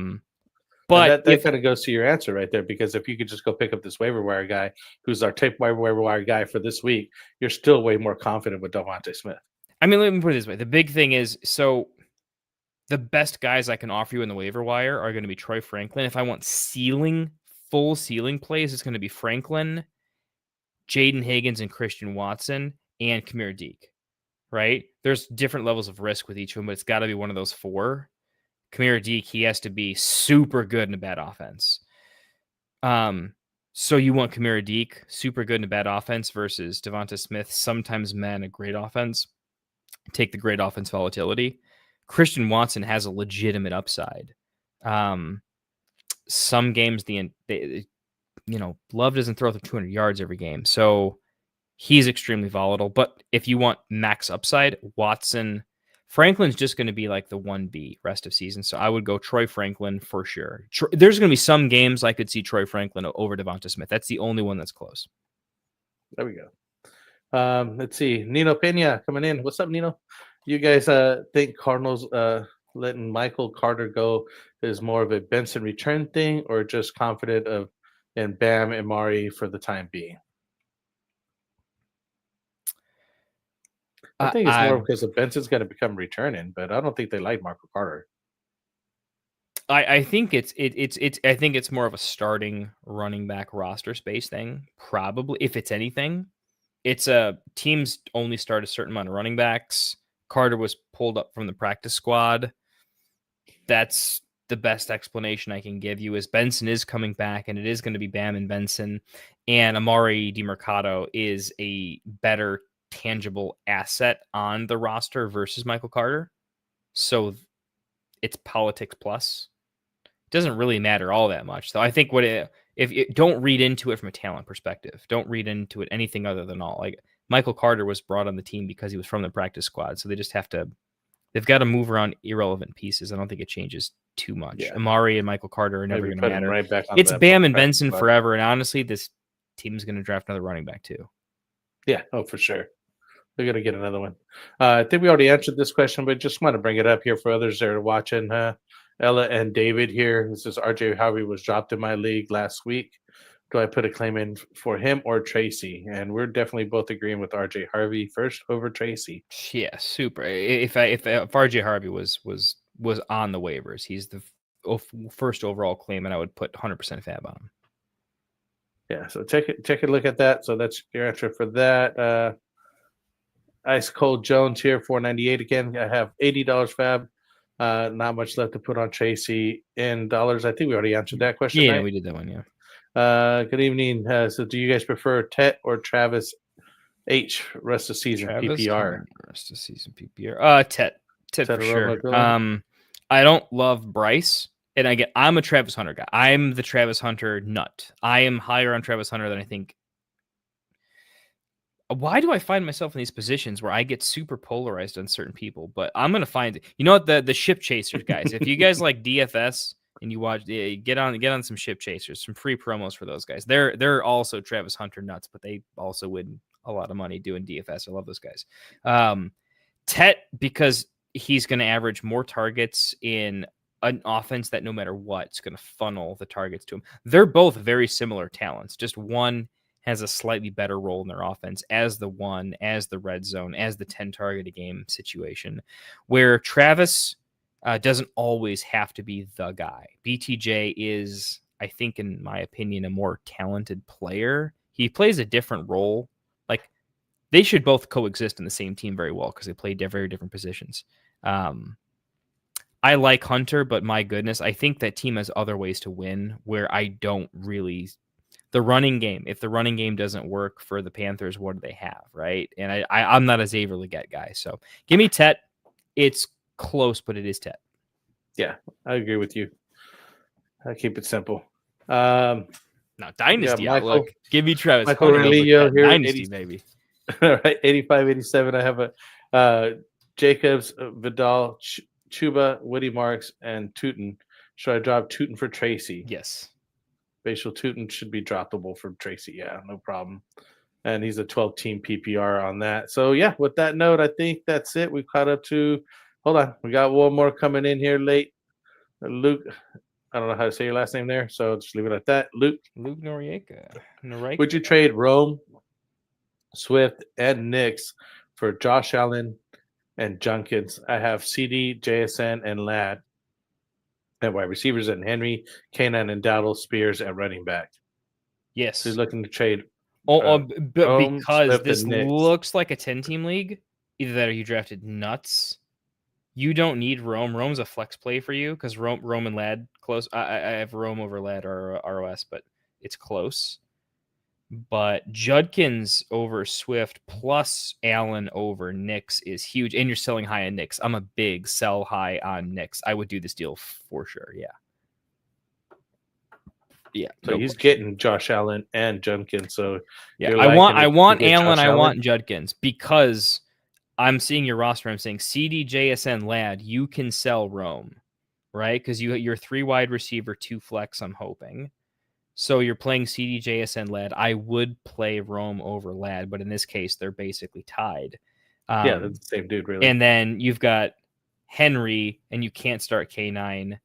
But that kind of goes to your answer right there, because if you could just go pick up this waiver wire guy, who's our tape waiver wire guy for this week, you're still way more confident with Devonta Smith. I mean, let me put it this way: the big thing is, so the best guys I can offer you in the waiver wire are going to be Troy Franklin. If I want full ceiling plays, it's going to be Franklin, Jaden Higgins, and Christian Watson, and Kamir Deke, right? There's different levels of risk with each of them, but it's got to be one of those four. Kamir Deke, he has to be super good in a bad offense. So you want Kamir Deke, super good in a bad offense, versus Devonta Smith, sometimes a great offense. Take the great offense volatility. Christian Watson has a legitimate upside. Some games, Love doesn't throw for 200 yards every game, so he's extremely volatile. But if you want max upside, Franklin's just going to be like the 1B rest of season. So I would go Troy Franklin for sure. There's going to be some games I could see Troy Franklin over Devonta Smith. That's the only one that's close. There we go. Let's see. Nino Pena coming in. What's up, Nino? You guys think Cardinals letting Michael Carter go is more of a Benson return thing, or just confident in Bam and Mari for the time being? I think it's more because of Benson's going to become returning, but I don't think they like Michael Carter. I think I think it's more of a starting running back roster space thing. Probably, if it's anything, it's teams only start a certain amount of running backs. Carter was pulled up from the practice squad. That's the best explanation I can give you is Benson is coming back, and it is going to be Bam and Benson, and Amari DiMercato is a better tangible asset on the roster versus Michael Carter. So it's politics plus. It doesn't really matter all that much. So I think if you don't read into it from a talent perspective, don't read into it anything other than all. Like Michael Carter was brought on the team because he was from the practice squad. So they've got to move around irrelevant pieces. I don't think it changes too much. Yeah. Amari and Michael Carter are never going to matter. Right back on it's Bam and Benson forever. And honestly, this team's going to draft another running back too. Yeah. Oh, for sure. They're going to get another one. I think we already answered this question, but just want to bring it up here for others that are watching. Ella and David here. This is RJ Harvey was dropped in my league last week. Do I put a claim in for him or Tracy? And we're definitely both agreeing with RJ Harvey first over Tracy. Yeah, super. If RJ Harvey was on the waivers, he's the first overall claim, and I would put 100% fab on him. Yeah, so take a look at that. So that's your answer for that. Ice Cold Jones here, $4.98 again. I have $80 fab. Not much left to put on Tracy in dollars. I think we already answered that question. Yeah, right? We did that one. Yeah. Good evening. So, do you guys prefer Tet or Travis H rest of season PPR? Rest of season PPR. Tet for sure. I don't love Bryce, and again, I'm a Travis Hunter guy. I'm the Travis Hunter nut. I am higher on Travis Hunter than I think. Why do I find myself in these positions where I get super polarized on certain people? But I'm gonna find what the ship chasers guys. If you guys like DFS and you watch, get on some ship chasers, some free promos for those guys. They're also Travis Hunter nuts, but they also win a lot of money doing DFS. I love those guys. Tet, because he's going to average more targets in an offense that no matter what, it's going to funnel the targets to him. They're both very similar talents. Just one has a slightly better role in their offense as the red zone, as the 10 target a game situation, where Travis doesn't always have to be the guy. BTJ is, I think, in my opinion, a more talented player. He plays a different role. Like, they should both coexist in the same team very well because they play very different positions. I like Hunter, but my goodness, I think that team has other ways to win where I don't really... The running game, if the running game doesn't work for the Panthers, what do they have, right? And I'm not a Xavier Legette guy, so give me Tet. It's close, but it is Tet. Yeah, I agree with you. I keep it simple. Now, Dynasty outlook. Give me Travis. Michael Relio here. Dynasty, maybe. All right, 85, 87. I have a Jacobs, Vidal, Chuba, Woody Marks, and Tootin. Should I drop Tootin for Tracy? Yes. Facial Tootin should be droppable for Tracy. Yeah, no problem. And he's a 12-team PPR on that. So, yeah, with that note, I think that's it. We've caught up to – hold on. We got one more coming in here late. Luke – I don't know how to say your last name there, so just leave it at that. Luke Noriega. Would you trade Rome, Swift, and Nix for Josh Allen and Junkins? I have CD, JSN, and Ladd. And wide receivers and Henry, Kanan, and Dowdle, Spears at running back. Yes. So he's looking to trade. But because this looks like a 10-team league, either that or you drafted nuts. You don't need Rome. Rome's a flex play for you because Rome and Ladd close. I have Rome over Ladd or ROS, but it's close. But Judkins over Swift plus Allen over Nix is huge. And you're selling high on Nix. I'm a big sell high on Nix. I would do this deal for sure. Yeah. Yeah. So he's getting Josh Allen and Judkins. So yeah, I want Allen. I want Judkins because I'm seeing your roster. I'm saying CD, JSN, Ladd. You can sell Rome, right? Because you're 3 wide receiver, 2 flex. I'm hoping. So you're playing CD, JSN, Ladd. I would play Rome over Ladd, but in this case, they're basically tied. Yeah, they're the same dude, really. And then you've got Henry, and you can't start K9.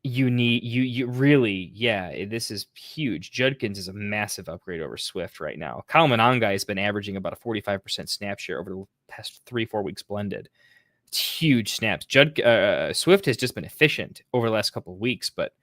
You need you really, yeah. This is huge. Judkins is a massive upgrade over Swift right now. Kyle Monanga has been averaging about a 45% snap share over the past 3-4 weeks blended. It's huge snaps. Swift has just been efficient over the last couple of weeks, but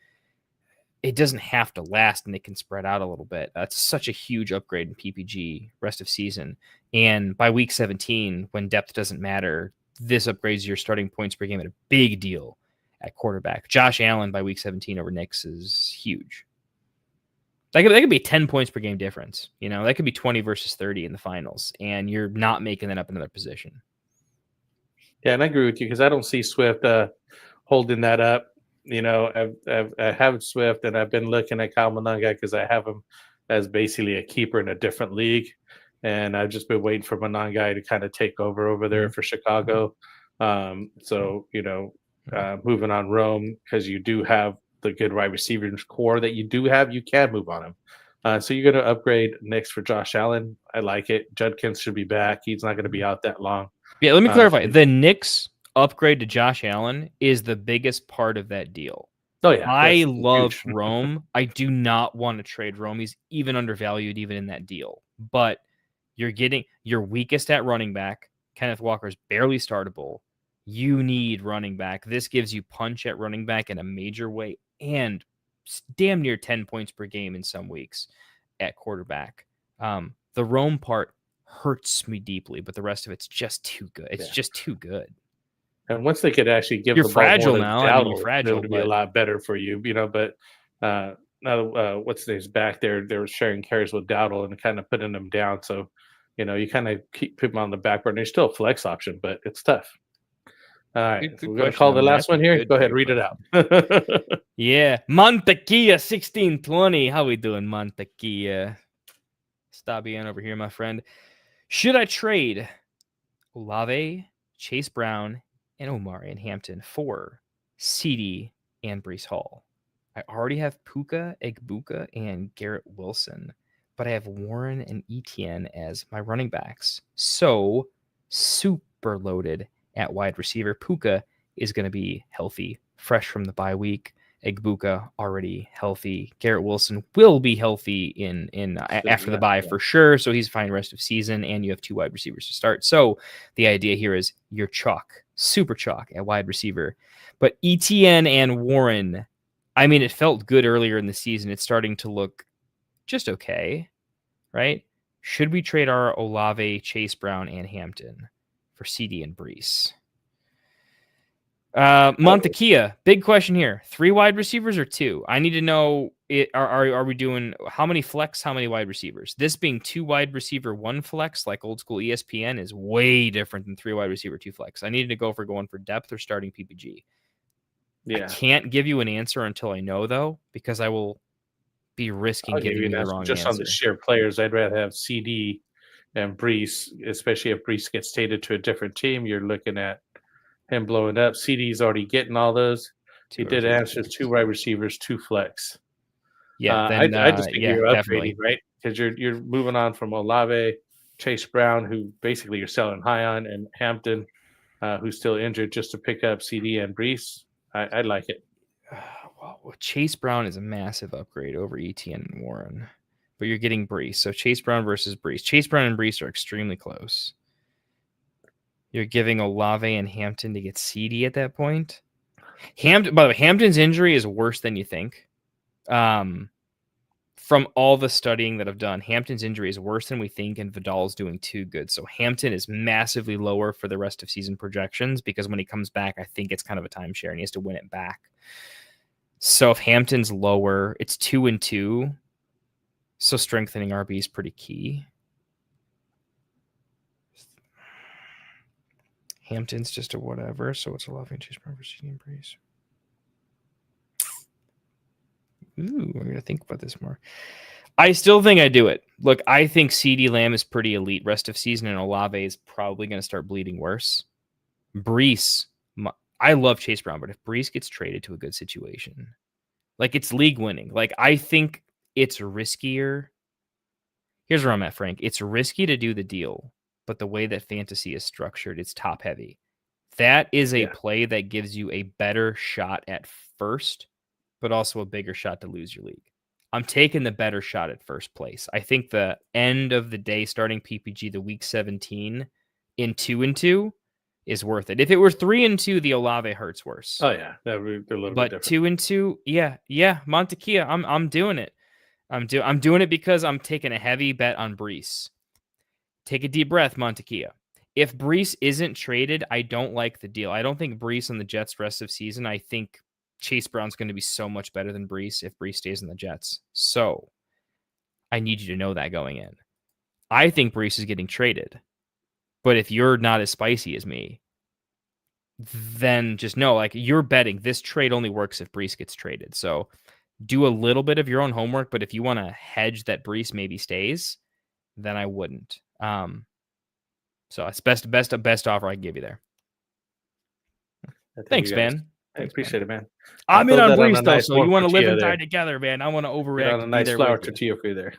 it doesn't have to last, and they can spread out a little bit. That's such a huge upgrade in PPG rest of season. And by week 17, when depth doesn't matter, this upgrades your starting points per game at a big deal at quarterback. Josh Allen by week 17 over Knicks is huge. That could be 10 points per game difference. That could be 20 versus 30 in the finals, and you're not making that up another position. Yeah, and I agree with you because I don't see Swift holding that up. I have Swift, and I've been looking at Kyle Monangai because I have him as basically a keeper in a different league, and I've just been waiting for Monangai to kind of take over there for Chicago. Moving on Rome, because you do have the good wide receivers core that you do have, you can move on him. So you're going to upgrade next for Josh Allen. I like it. Judkins should be back. He's not going to be out that long. Yeah, let me clarify. The Knicks upgrade to Josh Allen is the biggest part of that deal. Oh, yeah. I love Rome. I do not want to trade Rome. He's even undervalued even in that deal. But you're getting your weakest at running back. Kenneth Walker's barely startable. You need running back. This gives you punch at running back in a major way and damn near 10 points per game in some weeks at quarterback. The Rome part hurts me deeply, but the rest of it's just too good. It's just too good. And once they could actually give you're the ball fragile more to now, Dowdle, you're fragile, it would be a lot better for you, But now, what's his name's back there? They were sharing carries with Dowdle and kind of putting them down. So, you kind of keep him on the back burner. He's still a flex option, but it's tough. All right, we're going to call the last one here. Go ahead, read it out. Yeah, Montequilla 1620. How we doing, Montequilla? Stop being over here, my friend. Should I trade Olave, Chase Brown, and Omari and Hampton for CD and Breece Hall? I already have Puka, Egbuka, and Garrett Wilson, but I have Warren and Etienne as my running backs. So super loaded at wide receiver. Puka is going to be healthy, fresh from the bye week. Egbuka already healthy. Garrett Wilson will be healthy after the bye for sure. So he's fine rest of season, and you have 2 wide receivers to start. So the idea here is you're chalk, super chalk at wide receiver. But Etienne and Warren, I mean, it felt good earlier in the season. It's starting to look just okay, right? Should we trade our Olave, Chase Brown, and Hampton for CD and Breece? Montequilla, big question here. 3 wide receivers or 2? I need to know, are we doing how many flex, how many wide receivers? This being 2 wide receiver, 1 flex, like old school ESPN, is way different than 3 wide receiver, 2 flex. I needed to go for going for depth or starting PPG. Yeah. I can't give you an answer until I know, though, because I will be risking giving you the wrong just answer. On the sheer players, I'd rather have CD and Breece, especially if Breece gets traded to a different team. You're looking at him blowing up. CD's already getting all those. He did answer 2 wide receivers, 2 flex. Yeah, I just think you're upgrading, right? Because you're moving on from Olave, Chase Brown, who basically you're selling high on, and Hampton, who's still injured, just to pick up CD and Breece. I like it. Well, Chase Brown is a massive upgrade over Etienne and Warren, but you're getting Breece. So Chase Brown versus Breece. Chase Brown and Breece are extremely close. You're giving Olave and Hampton to get CD at that point. By the way, Hampton's injury is worse than you think. From all the studying that I've done, Hampton's injury is worse than we think, and Vidal's doing too good. So Hampton is massively lower for the rest of season projections because when he comes back, I think it's kind of a timeshare and he has to win it back. So if Hampton's lower, it's 2-2. So strengthening RB is pretty key. Hampton's just a whatever, so it's a loving Chase Brown versus CD and Breece. Ooh, I'm going to think about this more. I still think I do it. Look, I think CD Lamb is pretty elite rest of season, and Olave is probably going to start bleeding worse. Breece, I love Chase Brown, but if Breece gets traded to a good situation, like it's league winning, like I think it's riskier. Here's where I'm at, Frank. It's risky to do the deal, but the way that fantasy is structured, it's top heavy. That is a play that gives you a better shot at first, but also a bigger shot to lose your league. I'm taking the better shot at first place. I think the end of the day, starting PPG, the week 17 in 2-2 is worth it. If it were 3-2, the Olave hurts worse. Oh yeah, that would be a little bit different. 2-2, yeah, Montequilla, I'm doing it. I'm doing it because I'm taking a heavy bet on Breece. Take a deep breath, Montequilla. If Breece isn't traded, I don't like the deal. I don't think Breece on the Jets rest of season. I think Chase Brown's going to be so much better than Breece if Breece stays in the Jets. So I need you to know that going in. I think Breece is getting traded. But if you're not as spicy as me, then just know, like, you're betting this trade only works if Breece gets traded. So do a little bit of your own homework, but if you want to hedge that Breece maybe stays, then I wouldn't. So it's best offer I can give you there. Thanks, Ben. I appreciate it, man. I'm in on Breece, though, so you want to live and die together, man. I want to overreact. On a nice flour tortilla for you there.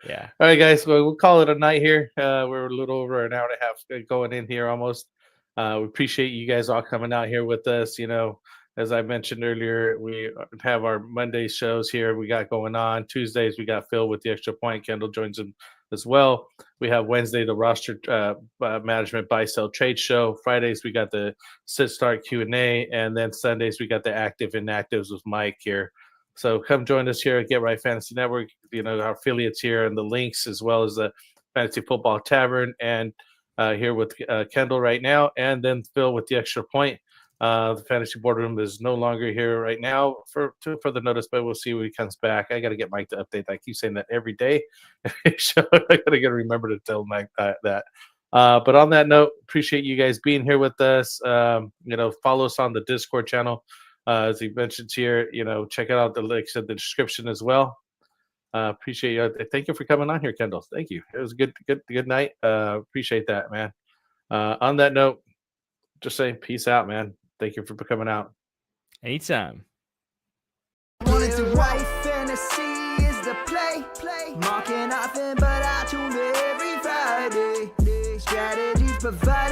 Yeah. All right, guys. Well, we'll call it a night here. We're a little over an hour and a half going in here almost. We appreciate you guys all coming out here with us. You know, as I mentioned earlier, we have our Monday shows here we got going on. Tuesdays, we got Phil with the Extra Point. Kendall joins him as well. We have Wednesday, the roster management buy sell trade show. Fridays, we got the sit start Q&A. And then Sundays, we got the active inactives with Mike here. So come join us here at Get Right Fantasy Network. You know, our affiliates here and the links, as well as the Fantasy Football Tavern, and here with Kendall right now, and then Phil with the Extra Point. The Fantasy Boardroom is no longer here right now for further notice, but we'll see when he comes back. I got to get Mike to update. I keep saying that every day. So I got to remember to tell Mike that. But on that note, appreciate you guys being here with us. You know, follow us on the Discord channel. As he mentions here, you know, check out the links in the description as well. Appreciate you. Thank you for coming on here, Kendall. Thank you. It was a good night. Appreciate that, man. On that note, just saying peace out, man. Thank you for coming out. Anytime. Wanted to write fantasy is the play. Marking nothing but I tune every Friday. Strategies provide.